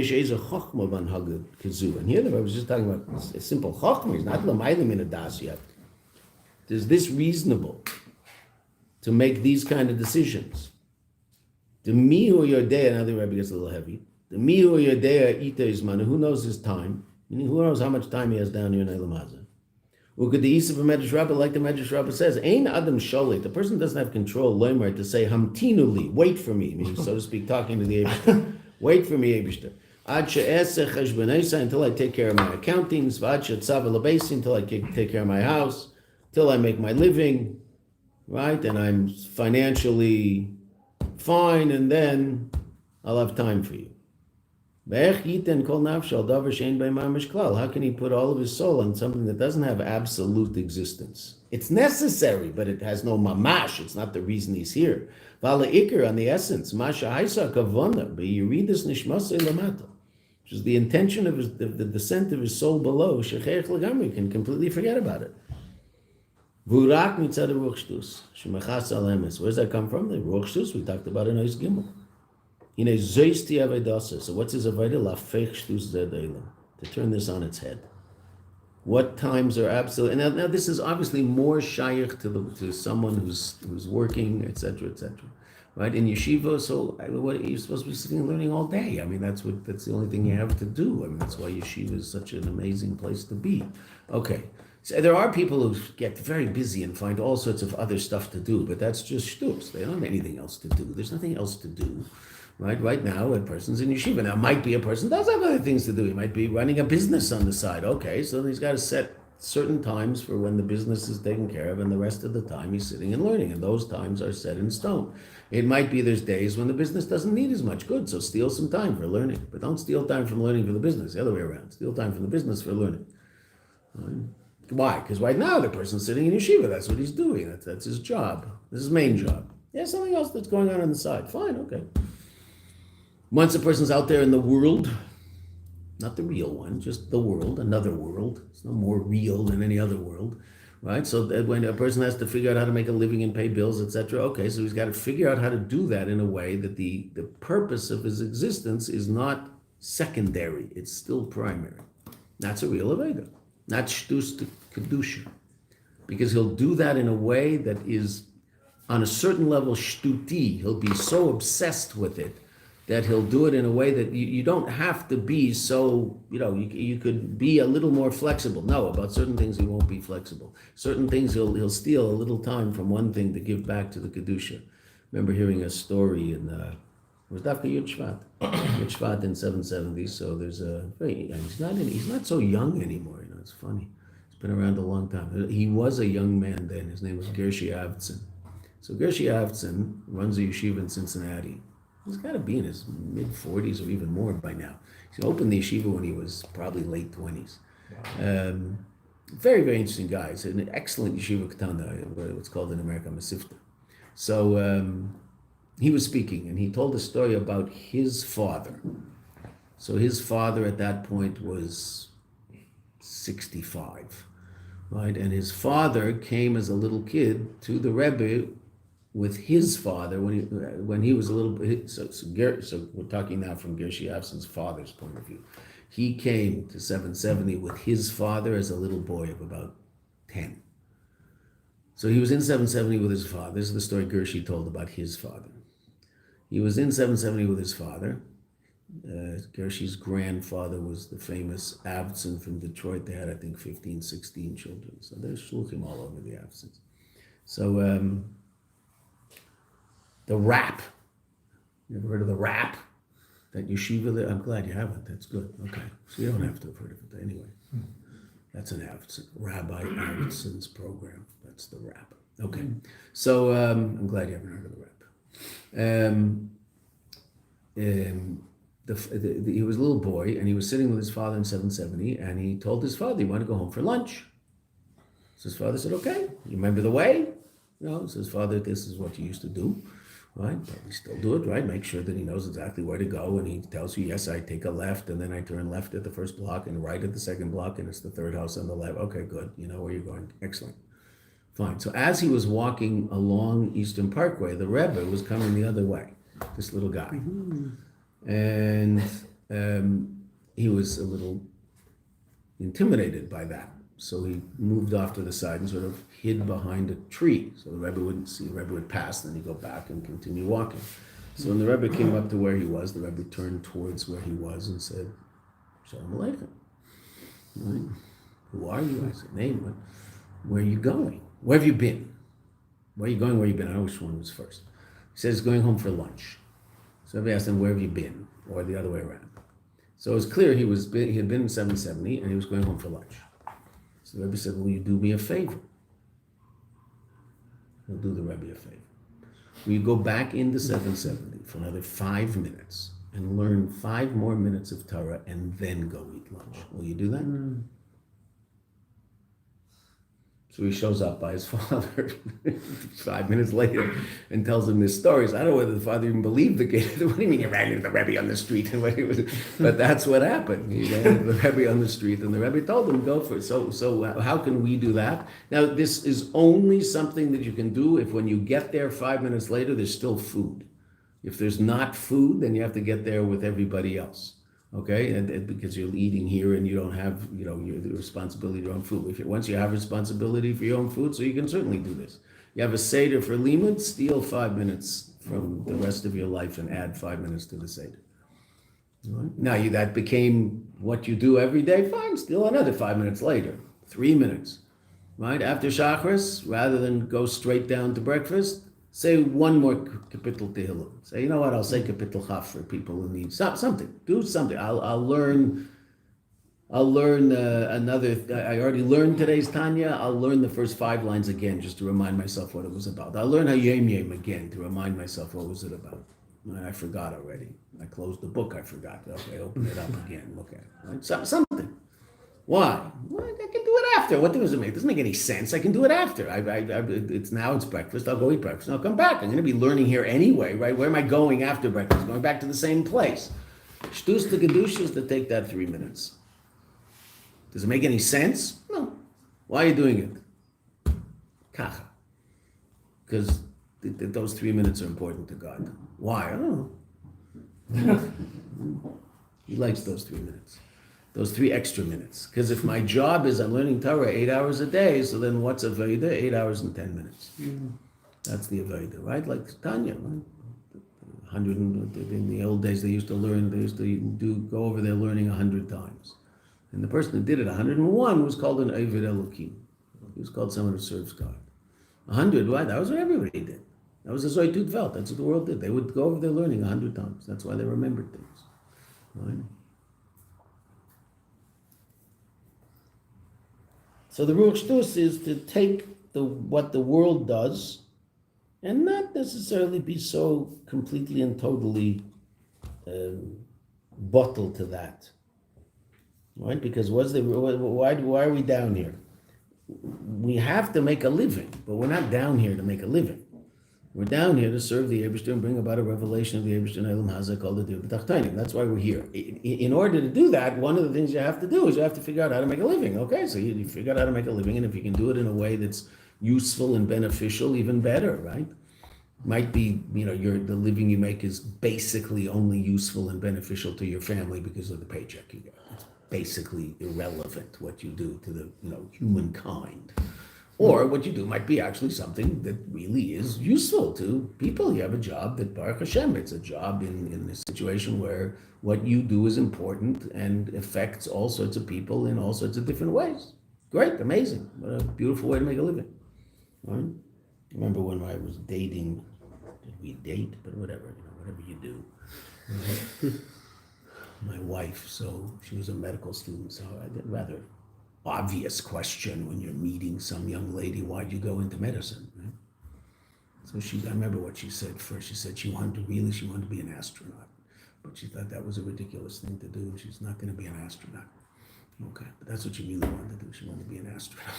the Rebbe was just talking about a simple chokhmah. He's not l'maylim in a das yet. Is this reasonable to make these kind of decisions? The mihu yodea, now the Rebbe gets a little heavy. The mihu yodea ita izmanu, who knows his time? Meaning, who knows how much time he has down here in Eilam Hazeh? Could the Isa of Medrash Rabbah, like the Medrash Rabbah says, Ein Adam Sholit, the person doesn't have control, Loimer, to say, Hamtinuli, wait for me, meaning, so to speak, talking to the Eibishter. Wait for me, Eibishter. Ad she'eseh cheshboneisai, until I take care of my accountings, v'ad she'tzav elabesi, until I take care of my house, till I make my living, right? And I'm financially fine, and then I'll have time for you. How can he put all of his soul on something that doesn't have absolute existence? It's necessary, but it has no mamash. It's not the reason he's here. Vala ikar, on the essence, masha haisa kavona, but you read this nishmasa ilamata, which is the intention of the descent of his soul below. Shechech leGani, can completely forget about it. Vurak mitzad ruach shtus, shemachas al emes. Where does that come from? The ruach shtus we talked about in Ois Gimel. So what's his avodah? To turn this on its head. What times are absolute? And now this is obviously more shaykh to someone who's working, etc., right? In yeshiva, so what you're supposed to be sitting and learning all day. I mean, that's the only thing you have to do. I mean, that's why yeshiva is such an amazing place to be. Okay, So there are people who get very busy and find all sorts of other stuff to do, but that's just shtups. They don't have anything else to do. There's nothing else to do. Right now, a person's in yeshiva. Now, might be a person does have other things to do. He might be running a business on the side. Okay, so he's got to set certain times for when the business is taken care of, and the rest of the time he's sitting and learning, and those times are set in stone. It might be there's days when the business doesn't need as much. Good, so steal some time for learning, but don't steal time from learning for the business. The other way around. Steal time from the business for learning. Right? Why? Because right now the person's sitting in yeshiva. That's what he's doing. That's his job. This is his main job. There's something else that's going on the side. Fine, okay. Once a person's out there in the world, not the real one, just the world, another world. It's no more real than any other world, right? So that when a person has to figure out how to make a living and pay bills, etc., okay, so he's got to figure out how to do that in a way that the purpose of his existence is not secondary, it's still primary. That's a real Aveda, not shtus to kedusha, because he'll do that in a way that is on a certain level shtuti. He'll be so obsessed with it that he'll do it in a way that you don't have to be so, you could be a little more flexible. No, about certain things he won't be flexible. Certain things he'll steal a little time from one thing to give back to the Kedusha. Remember hearing a story in, it was Dafka Yud Shvat in 770, so there's he's not so young anymore, it's funny. He's been around a long time. He was a young man then, his name was Gershi Avtsin. So Gershi Avtsin runs a yeshiva in Cincinnati. He's got to be in his mid-40s or even more by now. He opened the yeshiva when he was probably late 20s. Wow. Very, very interesting guy. He's an excellent yeshiva katana, what's called in America Masifta. So he was speaking, and he told a story about his father. So his father at that point was 65, right? And his father came as a little kid to the Rebbe with his father when he was a little bit. So we're talking now from Gershi Avtsin's father's point of view. He came to 770 with his father as a little boy of about 10. So he was in 770 with his father. This is the story Gershi told about his father. He was in 770 with his father. Gershi's grandfather was the famous Avtsin from Detroit. They had, I think, 15, 16 children. So there's shluchim all over the Avtsins. So the rap. You ever heard of the rap? That yeshiva there? I'm glad you haven't. That's good. Okay. So you don't have to have heard of it anyway. That's an Avtsin, Rabbi Avtsin's program. That's the rap. Okay. So I'm glad you haven't heard of the rap. He was a little boy, and he was sitting with his father in 770, and he told his father he wanted to go home for lunch. So his father said, okay, you remember the way? So his father, this is what you used to do. Right, but we still do it, right? Make sure that he knows exactly where to go, and he tells you, yes, I take a left, and then I turn left at the first block, and right at the second block, and it's the third house on the left. Okay, good. You know where you're going. Excellent. Fine. So as he was walking along Eastern Parkway, the Rebbe was coming the other way, this little guy. Mm-hmm. And he was a little intimidated by that. So he moved off to the side and sort of hid behind a tree. So the Rebbe wouldn't see. The Rebbe would pass, then he'd go back and continue walking. So when the Rebbe came up to where he was, the Rebbe turned towards where he was and said, Shalom Aleichem. Right? Who are you? I said, name. Where are you going? Where have you been? Where are you going? Where have you been? I know which one was first. He says, going home for lunch. So Rebbe asked him, where have you been? Or the other way around. So it was clear he had been in 770 and he was going home for lunch. So the Rebbe said, will you do me a favor? He'll do the Rebbe a favor. Will you go back into 770 for another 5 minutes and learn 5 more minutes of Torah and then go eat lunch? Will you do that? Mm. So he shows up by his father 5 minutes later and tells him this story. So I don't know whether the father even believed the kid. What do you mean you ran into the Rebbe on the street? But that's what happened. He ran into the Rebbe on the street, and the Rebbe told him, go for it. So how can we do that? Now, this is only something that you can do if when you get there 5 minutes later, there's still food. If there's not food, then you have to get there with everybody else. Okay, and because you're eating here and you don't have, the responsibility of your own food. Once you have responsibility for your own food, so you can certainly do this. You have a Seder for limud, steal 5 minutes from the rest of your life and add 5 minutes to the Seder. Right? Now that became what you do every day, fine, steal another 5 minutes later, 3 minutes. right? After Shacharis, rather than go straight down to breakfast, say one more Kapitel Tehillim. Say, you know what, I'll say Kapitel Chaf for people who need something. Do something. I'll learn another. I already learned today's Tanya. I'll learn the first 5 lines again just to remind myself what it was about. I'll learn Hayom Yom again to remind myself what was it about. I forgot already. I closed the book. I forgot. Okay, open it up again. Look at it. Right? Something. Why? Well, I can do it after. What does it make? It doesn't make any sense. I can do it after. It's breakfast. I'll go eat breakfast. I'll come back. I'm going to be learning here anyway, right? Where am I going after breakfast? Going back to the same place. Shtus to Kedusha is to take that 3 minutes. Does it make any sense? No. Why are you doing it? Kacha. Because those 3 minutes are important to God. Why? I don't know. He likes those 3 minutes. Those 3 extra minutes. Because if my job is I'm learning Torah 8 hours a day, so then what's Avodah? 8 hours and 10 minutes. That's the Avodah, right? Like Tanya, right? 100 in the old days they used to go over there learning 100 times. And the person who did it 101 was called an Oved Elokim. He was called someone who serves God. 100, why? That was what everybody did. That was the Zoytut Welt. That's what the world did. They would go over there learning 100 times. That's why they remembered things. Right? So the Ruach Shtus is to take what the world does and not necessarily be so completely and totally bottled to that. Right? Because why are we down here? We have to make a living, but we're not down here to make a living. We're down here to serve the Eibishter and bring about a revelation of the Eibishter in Elam Hazeh called the Dir B'Tachtainim. That's why we're here. In order to do that, one of the things you have to do is you have to figure out how to make a living. Okay, so you figure out how to make a living, and if you can do it in a way that's useful and beneficial, even better, right? Might be, the living you make is basically only useful and beneficial to your family because of the paycheck you get. It's basically irrelevant what you do to the, humankind. Or what you do might be actually something that really is useful to people. You have a job that, Baruch Hashem, it's a job in a situation where what you do is important and affects all sorts of people in all sorts of different ways. Great, amazing. What a beautiful way to make a living. Right? I remember when I was dating, did we date? But whatever you do. My wife, so she was a medical student, so I did rather obvious question when you're meeting some young lady, why'd you go into medicine? Right? So I remember what she said first. She said she wanted to be an astronaut, but she thought that was a ridiculous thing to do. She's not going to be an astronaut. Okay, but that's what she really wanted to do. She wanted to be an astronaut.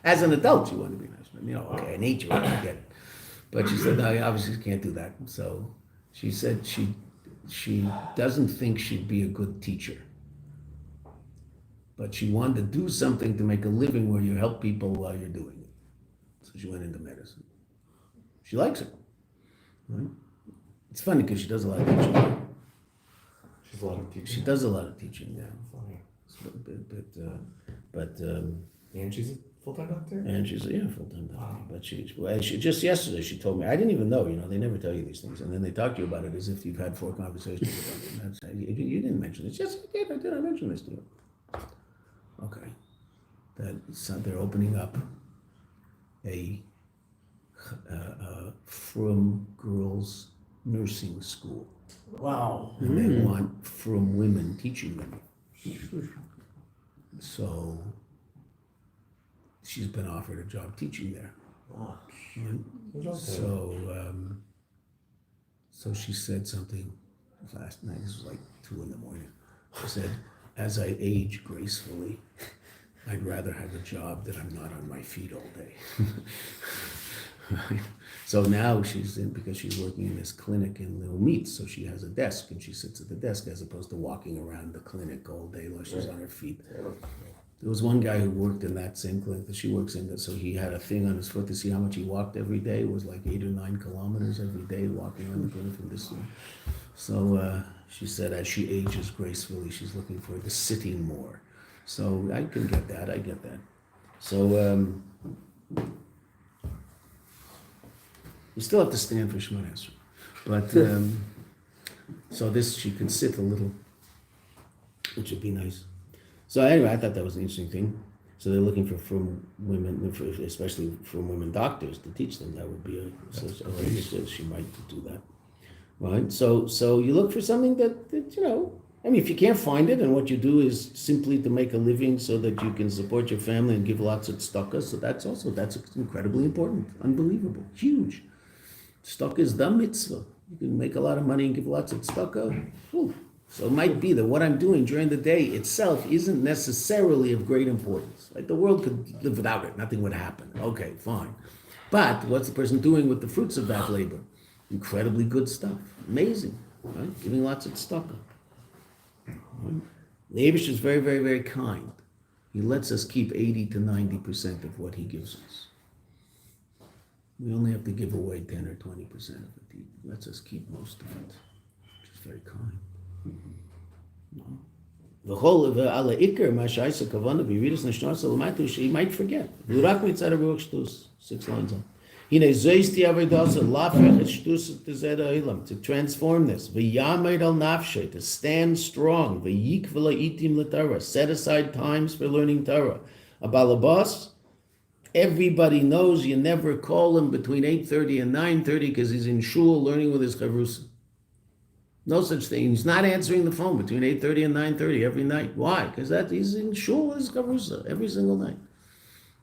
As an adult, she wanted to be an astronaut. Okay, in age, you want to get it. But she said, no, you obviously can't do that. So she said she doesn't think she'd be a good teacher. But she wanted to do something to make a living where you help people while you're doing it. So she went into medicine. She likes it. Right? It's funny because she does a lot of teaching. She's a lot of teaching. She does a lot of teaching, yeah. And she's a full-time doctor? And she's a full-time doctor. Wow. But she just yesterday she told me, I didn't even know, they never tell you these things. And then they talk to you about it as if you've had 4 conversations about it. You didn't mention this. Yes, I did. I mentioned this to you. Okay, they're opening up a Frum girls nursing school. Wow. And they want Frum women teaching them. So she's been offered a job teaching there. Wow. So she said something last night. This was like 2 a.m. She said, as I age gracefully, I'd rather have a job that I'm not on my feet all day. Right? So now because she's working in this clinic in Little Meats, so she has a desk and she sits at the desk as opposed to walking around the clinic all day while she's on her feet. There was one guy who worked in that same clinic that she works in, so he had a thing on his foot to see how much he walked every day. It was like 8 or 9 kilometers every day walking around the clinic from this one. So she said as she ages gracefully, she's looking for the sitting more. So I can get that. I get that. So you still have to stand for Shemona Esrei. But so this, she can sit a little, which would be nice. So anyway, I thought that was an interesting thing. So they're looking for women, especially from women doctors, to teach them. That would be she might do that, right? So you look for something that I mean, if you can't find it, and what you do is simply to make a living so that you can support your family and give lots of tzedakah, so that's incredibly important, unbelievable, huge. Tzedakah is the mitzvah. You can make a lot of money and give lots of tzedakah. So it might be that what I'm doing during the day itself isn't necessarily of great importance. Like the world could live without it, nothing would happen. Okay, fine. But what's the person doing with the fruits of that labor? Incredibly good stuff. Amazing, right? Giving lots of tzedakah. Right? The Eibush is very, very, very kind. He lets us keep 80 to 90% of what he gives us. We only have to give away 10 or 20% of it. He lets us keep most of it, which is very kind. The whole of ala ikar mashaisa kavana b'yiridus neshnosa l'matu she might forget. Lurak mitzad Boruch shtus 6 lines on. Hine zoisti avedasa lafech et shtus tezeda ilam to transform this. V'yamed al nafshe to stand strong. V'yik v'la'itim l'Torah set aside times for learning Torah. A balabas, everybody knows you never call him between 8:30 and 9:30 because he's in shul learning with his chavrusa. No such thing. He's not answering the phone between 8:30 and 9:30 every night. Why? Because he's in shul with his chavrusa every single night.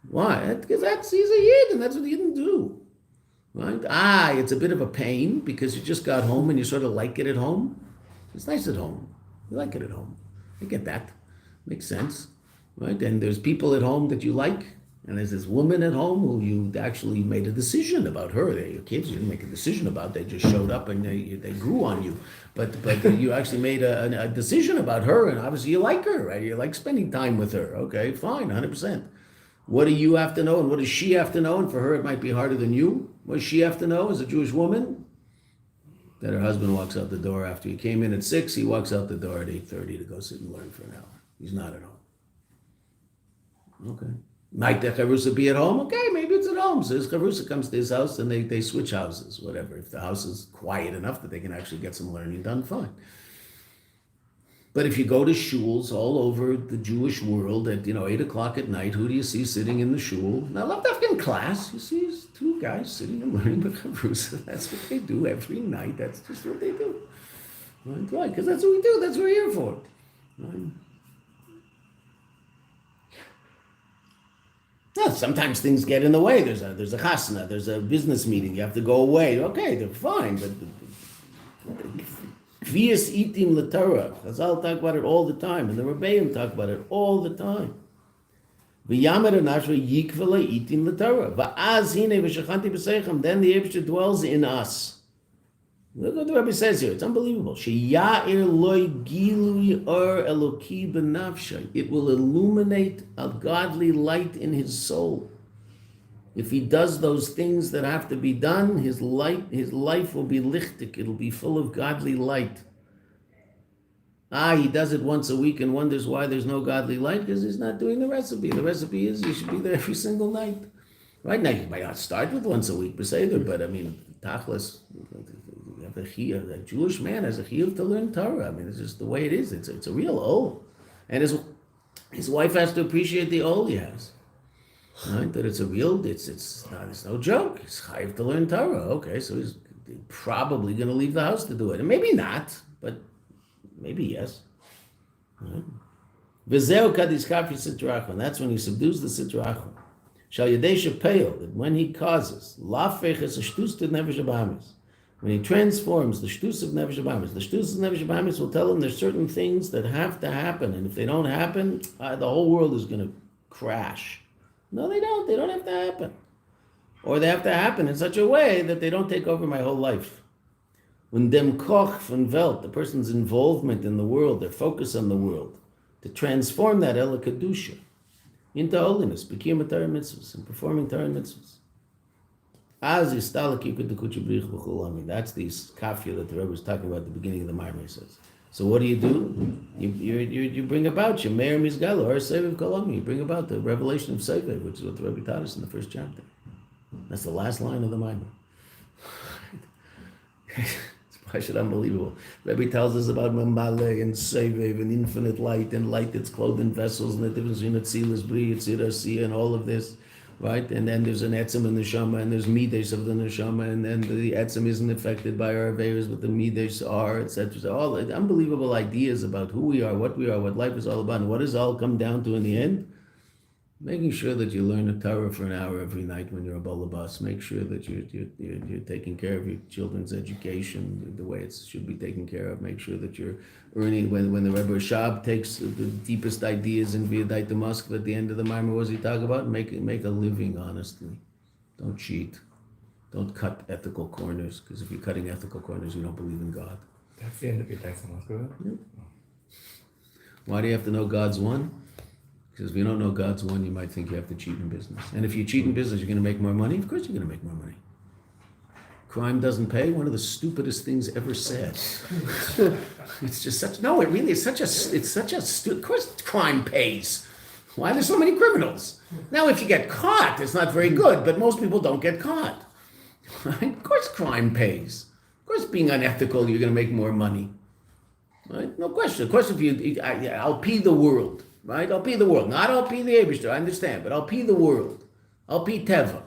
Why? Because he's a yid, and that's what he didn't do. Right? It's a bit of a pain because you just got home and you sort of like it at home. It's nice at home. You like it at home. I get that. Makes sense. Right? And there's people at home that you like. And there's this woman at home who you actually made a decision about her. They're your kids, you didn't make a decision about. They just showed up and they grew on you. But you actually made a decision about her, and obviously you like her, right? You like spending time with her. Okay, fine, 100%. What do you have to know, and what does she have to know? And for her, it might be harder than you. What does she have to know as a Jewish woman? That her husband walks out the door after he came in at 6, he walks out the door at 8:30 to go sit and learn for an hour. He's not at home. Okay. Might the chavrusa be at home? Okay, maybe it's at home. So his chavrusa comes to his house and they switch houses, whatever. If the house is quiet enough that they can actually get some learning done, fine. But if you go to shuls all over the Jewish world at 8 o'clock at night, who do you see sitting in the shul? Now, not in class. You see 2 guys sitting and learning the chavrusa. That's what they do every night. That's just what they do. Right? Because that's what we do. That's what we're here for. Right? No, sometimes things get in the way. There's a chasna, there's a business meeting, you have to go away. Okay, they're fine, but kvias itim l'Torah. Chazal talk about it all the time, and the Rebbeim talk about it all the time. V'yamer anashva yikvela itim l'Torah. Va'az hine v'shachanti b'seichem. Then the Eibush dwells in us. Look what the Rebbe says here. It's unbelievable. Sheya'ir loy gilui or eloki b'nafshay. It will illuminate a godly light in his soul. If he does those things that have to be done, his life will be lichtik. It'll be full of godly light. He does it once a week and wonders why there's no godly light because he's not doing the recipe. The recipe is you should be there every single night. Right now, you might not start with once a week, but I mean, tachlis. A Jewish man has a chiyuv to learn Torah. I mean, it's just the way it is. It's a real ol. And his wife has to appreciate the ol he has. Right? That it's a real, it's no joke. He's chayiv to learn Torah. Okay, so he's probably going to leave the house to do it. And maybe not, but maybe yes. V'zeu kadis kafi sitrachon. And that's when he subdues the sitrachon. Shal yadei shepeil, that when he causes, lafech es a shtus to nefesh abamis. When he transforms the shtus of nefesh abamis, the shtus of nefesh abamis will tell him there's certain things that have to happen, and if they don't happen, the whole world is going to crash. No, they don't. They don't have to happen. Or they have to happen in such a way that they don't take over my whole life. When dem koch von Welt, the person's involvement in the world, their focus on the world, to transform that ela kedusha into holiness, b'kiyum Torah mitzvahs, and performing Torah mitzvahs. That's the kafia that the Rebbe was talking about at the beginning of the Maimon says. So what do? You bring about your Meir Mizgalo or Seviv Kolami. You bring about the revelation of Seviv, which is what the Rebbe taught us in the first chapter. That's the last line of the Maimon. Unbelievable. Rabbi tells us about Mamale and Sevev and infinite light and light that's clothed in vessels and the difference between Atzilas, Bri, Yitzir, Asiya, and all of this, right? And then there's an Etzem in the Neshama and there's Mides of the Neshama, and then the Etzem isn't affected by our Averas, but the Mides are, etc. So all unbelievable ideas about who we are, what life is all about, and what does it all come down to in the end? Making sure that you learn the Torah for an hour every night when you're a balabas. Make sure that you're taking care of your children's education the way it should be taken care of. Make sure that you're earning, when the Rebbe Rashab takes the deepest ideas in V'yadai to Mosque at the end of the Maimer, what does he talk about? Make a living honestly. Don't cheat. Don't cut ethical corners, because if you're cutting ethical corners, you don't believe in God. That's the end of your text on Moscow. Yep. Why do you have to know God's one? Because if you don't know God's one, you might think you have to cheat in business. And if you cheat in business, you're going to make more money? Of course you're going to make more money. Crime doesn't pay? One of the stupidest things ever said. It's just such, no, it really is of course crime pays. Why are there so many criminals? Now, if you get caught, it's not very good, but most people don't get caught. Right? Of course crime pays. Of course being unethical, you're going to make more money. Right? No question. Of course, I'll pee the world. Right? I'll pee the world. Not I'll pee the Eibishter, I understand, but I'll pee the world. I'll pee Teva.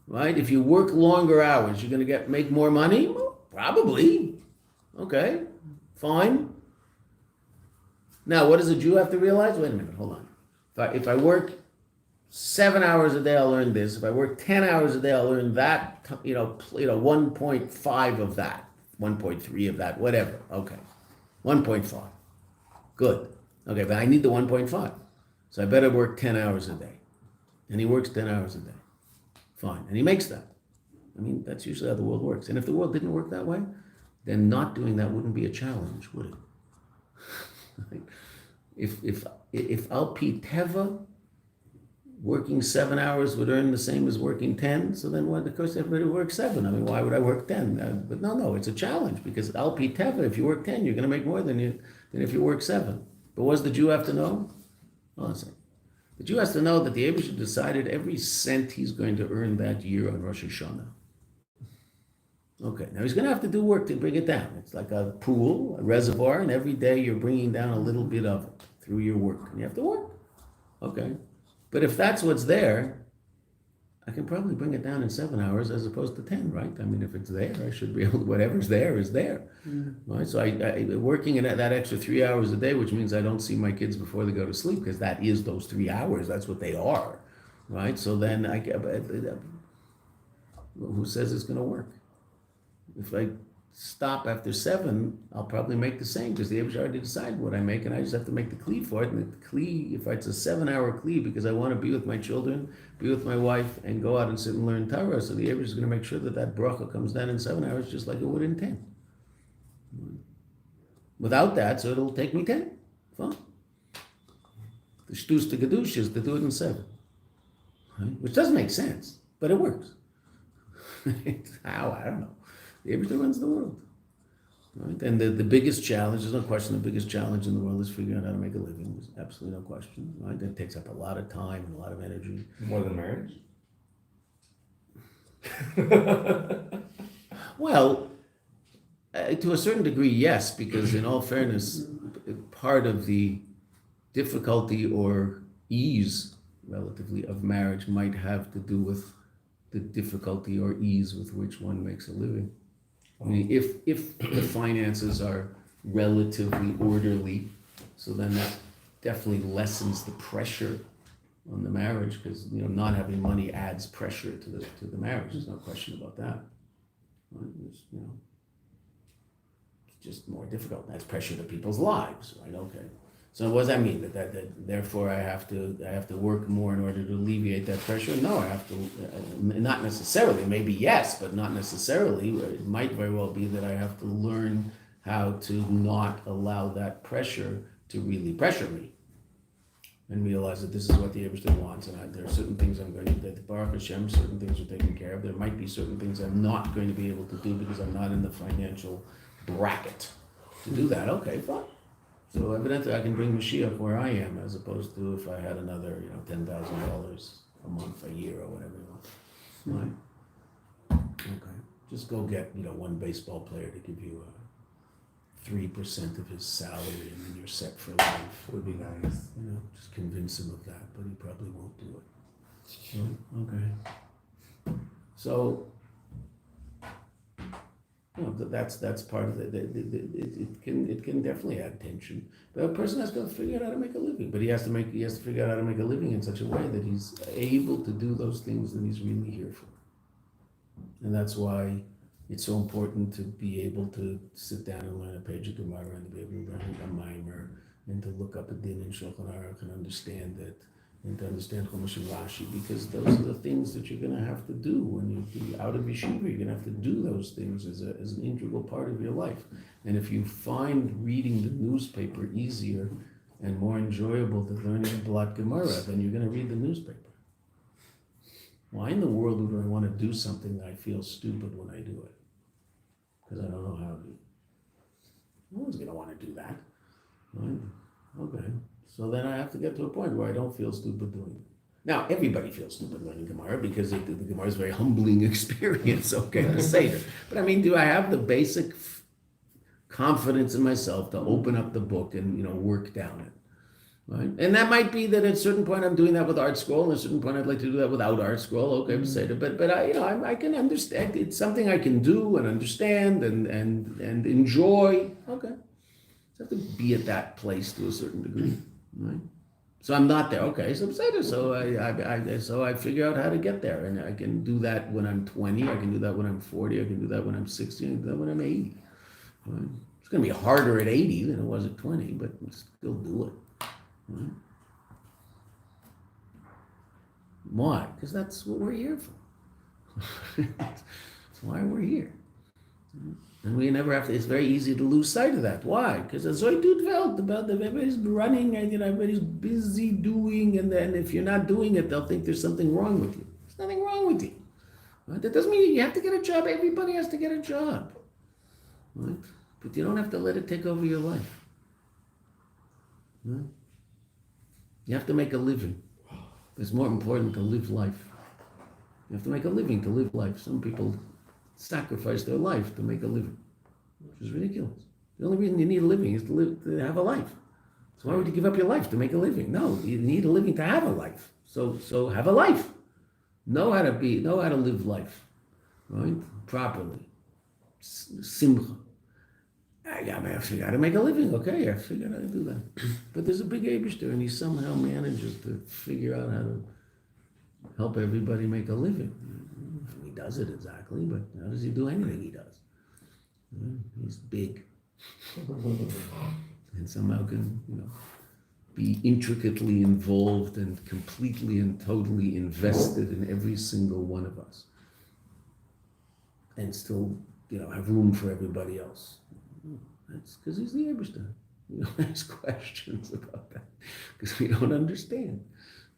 Right? If you work longer hours, you're going to make more money? Well, probably. Okay, fine. Now, what does a Jew have to realize? Wait a minute, hold on. If I work 7 hours a day, I'll earn this. If I work 10 hours a day, I'll earn that, 1.5 of that, 1.3 of that, whatever. Okay, 1.5. Good. Okay, but I need the 1.5. So I better work 10 hours a day. And he works 10 hours a day. Fine. And he makes that. I mean, that's usually how the world works. And if the world didn't work that way, then not doing that wouldn't be a challenge, would it? If Alpi Teva, working 7 hours would earn the same as working 10, so then what? Of course, everybody works 7. I mean, why would I work 10? But no, it's a challenge, because Alpi Teva, if you work 10, you're going to make more than if you work 7. But what does the Jew have to know? Hold on a second. The Jew has to know that the Eibusher decided every cent he's going to earn that year on Rosh Hashanah. Okay, now he's going to have to do work to bring it down. It's like a pool, a reservoir, and every day you're bringing down a little bit of it through your work. And you have to work. Okay. But if that's what's there, I can probably bring it down in 7 hours as opposed to 10, right? I mean, if it's there, I should be able to, whatever's there is there. Right? So I working in that extra 3 hours a day, which means I don't see my kids before they go to sleep, because that is those 3 hours. That's what they are. Right? So then who says it's going to work? If I stop after 7, I'll probably make the same, because the Eibusher already decided what I make, and I just have to make the kli for it. And the kli, if it's a 7-hour kli, because I want to be with my children, be with my wife, and go out and sit and learn Torah, so the Eibusher is going to make sure that bracha comes down in 7 hours, just like it would in 10. Without that, so it'll take me 10. Fine. The shtus to gedush is to do it in 7, right? Which doesn't make sense, but it works. How? I don't know. The Eibusher runs the world. Right? And the biggest challenge, there's no question, the biggest challenge in the world is figuring out how to make a living. There's absolutely no question. Right? That takes up a lot of time and a lot of energy. More than marriage? Well, to a certain degree, yes, because in all fairness, part of the difficulty or ease, relatively, of marriage might have to do with the difficulty or ease with which one makes a living. I mean, if the finances are relatively orderly, so then that definitely lessens the pressure on the marriage, because not having money adds pressure to the marriage. There's no question about that. Right? It's just more difficult. That's pressure to people's lives, right? Okay. So what does that mean? That therefore I have to work more in order to alleviate that pressure? No, I have to not necessarily. Maybe yes, but not necessarily. It might very well be that I have to learn how to not allow that pressure to really pressure me, and realize that this is what the Eibusher wants, and there are certain things I'm going to do. Baruch Hashem, certain things are taken care of. There might be certain things I'm not going to be able to do because I'm not in the financial bracket to do that. Okay, fine. So evidently I can bring Mashiach where I am, as opposed to if I had another, $10,000 a month, a year, or whatever. Right? Okay. Just go get, one baseball player to give you 3% of his salary, and then you're set for life. Would be nice. Just convince him of that, but he probably won't do it. Okay. So, that's part of it. It can definitely add tension. But a person has to figure out how to make a living. But he has to figure out how to make a living in such a way that he's able to do those things that he's really here for. And that's why it's so important to be able to sit down and learn a page of Gemara, and to be able to learn a mimer, and to look up a din in Shulchan Aruch and understand it, and to understand Chumash and Rashi, because those are the things that you're going to have to do when you're out of yeshiva. You're going to have to do those things as an integral part of your life. And if you find reading the newspaper easier and more enjoyable than learning a Blat Gemara, then you're going to read the newspaper. Why in the world would I want to do something that I feel stupid when I do it? Because I don't know how to. No one's going to want to do that. Right? Okay. So then I have to get to a point where I don't feel stupid doing it. Now, everybody feels stupid learning Gemara because the Gemara is a very humbling experience, okay, to say that. But I mean, do I have the basic confidence in myself to open up the book and, work down it? Right? And that might be that at a certain point I'm doing that with Art Scroll, and at a certain point I'd like to do that without Art Scroll. Okay, but I can understand. It's something I can do and understand and enjoy. Okay, just have to be at that place to a certain degree, right? So I'm not there. Okay, so I figure out how to get there, and I can do that when I'm 20. I can do that when I'm 40. I can do that when I'm 60. I can do that when I'm 80. Right? It's going to be harder at 80 than it was at 20, but we'll still do it. Right. Why? Because that's what we're here for. That's why we're here. And we never have to, it's very easy to lose sight of that. Why? Because as I do felt about everybody's running and everybody's busy doing, and then if you're not doing it, they'll think there's something wrong with you. There's nothing wrong with you. Right? That doesn't mean you have to get a job. Everybody has to get a job. Right? But you don't have to let it take over your life. Right? You have to make a living. It's more important to live life. You have to make a living to live life. Some people sacrifice their life to make a living, which is ridiculous. The only reason you need a living is to have a life. So why would you give up your life to make a living? No, you need a living to have a life. So have a life. Know how to live life, right? Properly. Simcha. I figure out how to make a living. Okay, I figured out how to do that. But there's a big Eibishter, and he somehow manages to figure out how to help everybody make a living. He does it exactly, but how does he do anything he does? He's big. And somehow can, be intricately involved and completely and totally invested in every single one of us. And still, have room for everybody else. That's because he's the Eibishter. We don't ask questions about that because we don't understand.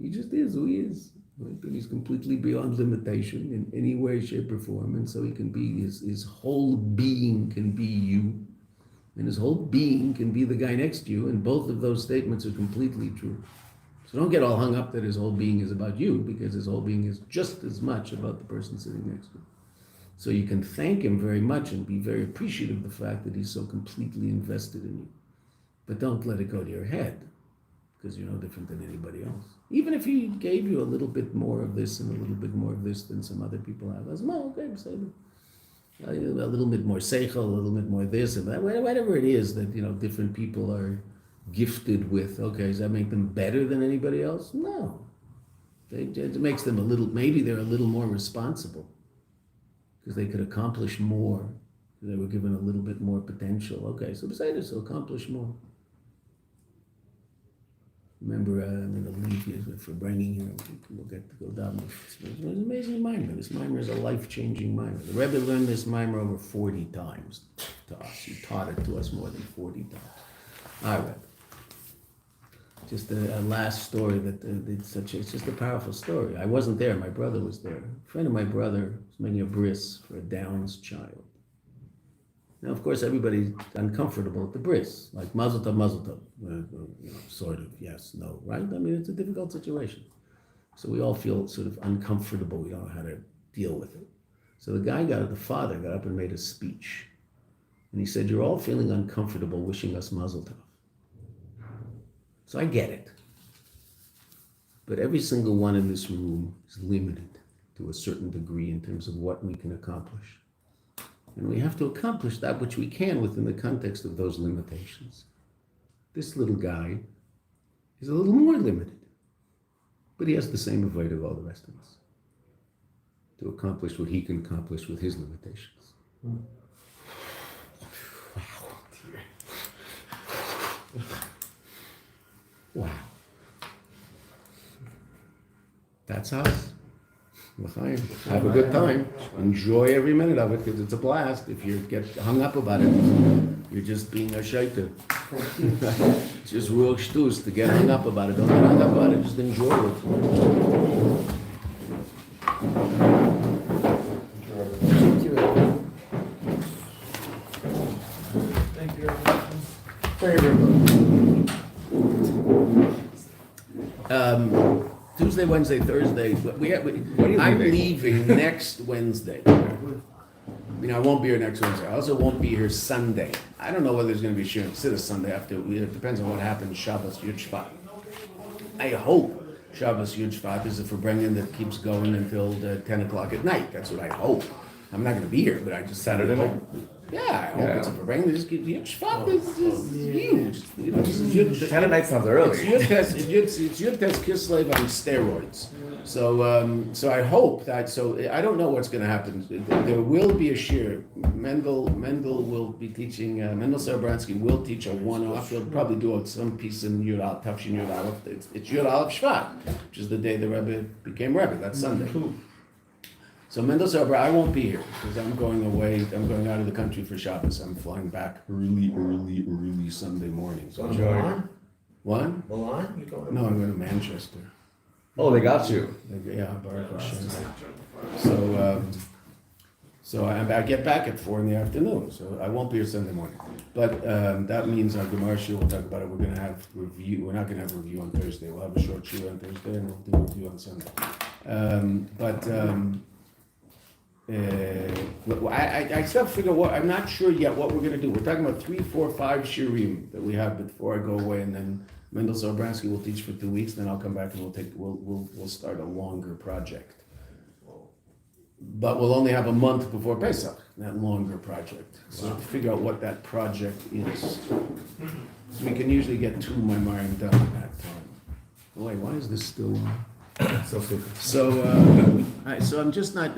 He just is who he is. Right? And he's completely beyond limitation in any way, shape, or form. And so he can be, his whole being can be you. And his whole being can be the guy next to you. And both of those statements are completely true. So don't get all hung up that his whole being is about you, because his whole being is just as much about the person sitting next to you. So you can thank him very much and be very appreciative of the fact that he's so completely invested in you. But don't let it go to your head, because you're no different than anybody else. Even if he gave you a little bit more of this and a little bit more of this than some other people have. Okay, say a little bit more seichel, a little bit more this and that, whatever it is that, different people are gifted with. Okay, does that make them better than anybody else? No. It makes them maybe they're a little more responsible, because they could accomplish more. They were given a little bit more potential. Okay, so Chassidus will accomplish more. Remember, I'm going to leave you for bringing here. We'll get to go down. It's an amazing mimer. This mimer is a life-changing mimer. The Rebbe learned this mimer over 40 times to us. He taught it to us more than 40 times. All right. Just a last story it's just a powerful story. I wasn't there. My brother was there. A friend of my brother was making a bris for a Down's child. Now, of course, everybody's uncomfortable at the bris, like mazel tov, sort of, yes, no, right? I mean, it's a difficult situation. So we all feel sort of uncomfortable. We don't know how to deal with it. So the father got up and made a speech. And he said, you're all feeling uncomfortable wishing us mazel tov. So I get it. But every single one in this room is limited to a certain degree in terms of what we can accomplish. And we have to accomplish that which we can within the context of those limitations. This little guy is a little more limited, but he has the same avoid of all the rest of us to accomplish what he can accomplish with his limitations. Wow. That's us. L'chaim. Have a good time. Enjoy every minute of it because it's a blast. If you get hung up about it, you're just being a shaita. It's just real shtus to get hung up about it. Don't get hung up about it, just enjoy it. Thank you. Tuesday, Wednesday, Thursday. I'm leaving next Wednesday. I won't be here next Wednesday. I also won't be here Sunday. I don't know whether there's going to be Shir Chassidus Sunday after. It depends on what happens Shabbos Yud Shvat. I hope Shabbos Yud Shvat is a Farbrengen that keeps going until 10 o'clock at night. That's what I hope. I'm not going to be here, but I just Saturday night? Yeah, I hope it's a Farbrengen. Yud Shvat is huge. Saturday night sounds early. It's Yud Tes Kislev on steroids. So I hope that. So I don't know what's going to happen. There will be a shir. Mendel will be teaching. Mendel Sarabransky will teach a one-off. He'll probably do some piece in Yud Aleph, Tafshin Yud Aleph. It's Yud Aleph Shvat, which is the day the Rebbe became Rebbe. That's Sunday. So Mendel Sarabra, I won't be here because I'm going away. I'm going out of the country for Shabbos. I'm flying back early Sunday morning. So Milan? What? Milan? You going? No, I'm going to Manchester. Oh, they got you. Yeah, Baruch Hashem. So I get back at 4 in the afternoon, so I won't be here Sunday morning. But that means our Gemara Shir, we'll talk about it. We're going to have review. We're not going to have a review on Thursday. We'll have a short Shir on Thursday, and we'll do a review on Sunday. I still figure what I'm not sure yet what we're going to do. We're talking about 3, 4, 5 shirim that we have before I go away, and then Mendel Sobransky will teach for 2 weeks. Then I'll come back and we'll start a longer project. But we'll only have a month before Pesach, that longer project. So to figure out what that project is. So we can usually get 2 Maimarim done at that time. Wait, why is this still on? So stupid. So I'm just not.